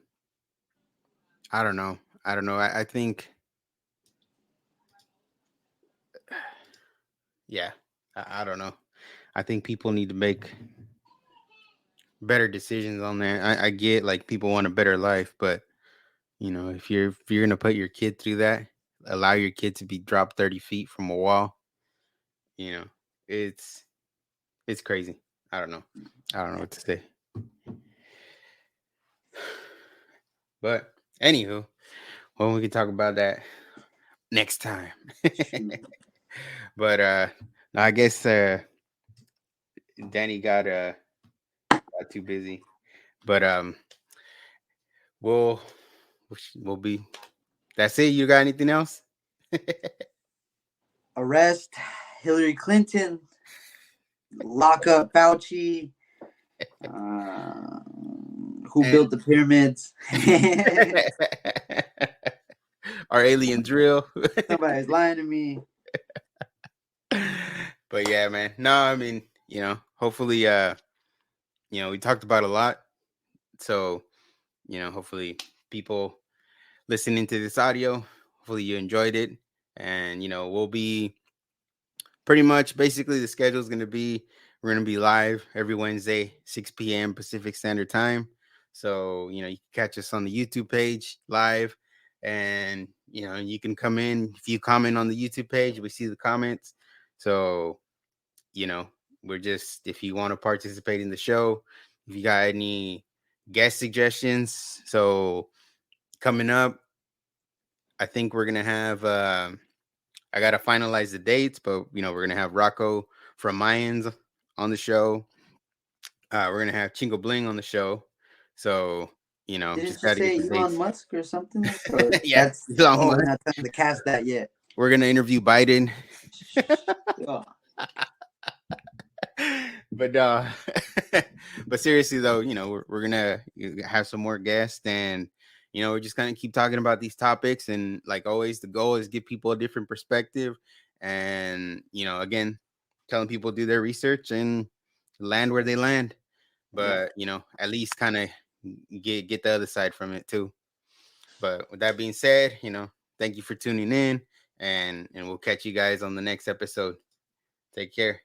I don't know. I think, yeah, I don't know. I think people need to make better decisions on that. I get like people want a better life, but if you're gonna put your kid through that, allow your kid to be dropped 30 feet from a wall, it's crazy. I don't know what to say. But anywho, well, we can talk about that next time. But I guess Danny got too busy. But we'll be. That's it. You got anything else? Arrest Hillary Clinton. Lock up Fauci. Who built the pyramids? Our aliens real? Somebody's lying to me. But yeah, man. No, I mean, hopefully, we talked about a lot. So, hopefully people listening to this audio, hopefully you enjoyed it. And, we'll be pretty much basically the schedule is going to be, we're going to be live every Wednesday, 6 p.m. Pacific Standard Time. So, you can catch us on the YouTube page live. And, you can come in. If you comment on the YouTube page, we see the comments. So, we're just, if you want to participate in the show, if you got any guest suggestions. So coming up, I think we're going to have, I got to finalize the dates, but, we're going to have Rocco from Mayans on the show. We're going to have Chingo Bling on the show. So, Didn't just you got to say get the Elon dates. Musk or something? Or Yeah, we're not time to cast that yet. We're going to interview Biden. Oh. But but seriously though, we're gonna have some more guests, and we're just gonna keep talking about these topics, and like always the goal is give people a different perspective, and again, telling people do their research and land where they land, but at least kind of get the other side from it too. But with that being said, thank you for tuning in, and we'll catch you guys on the next episode. Take care.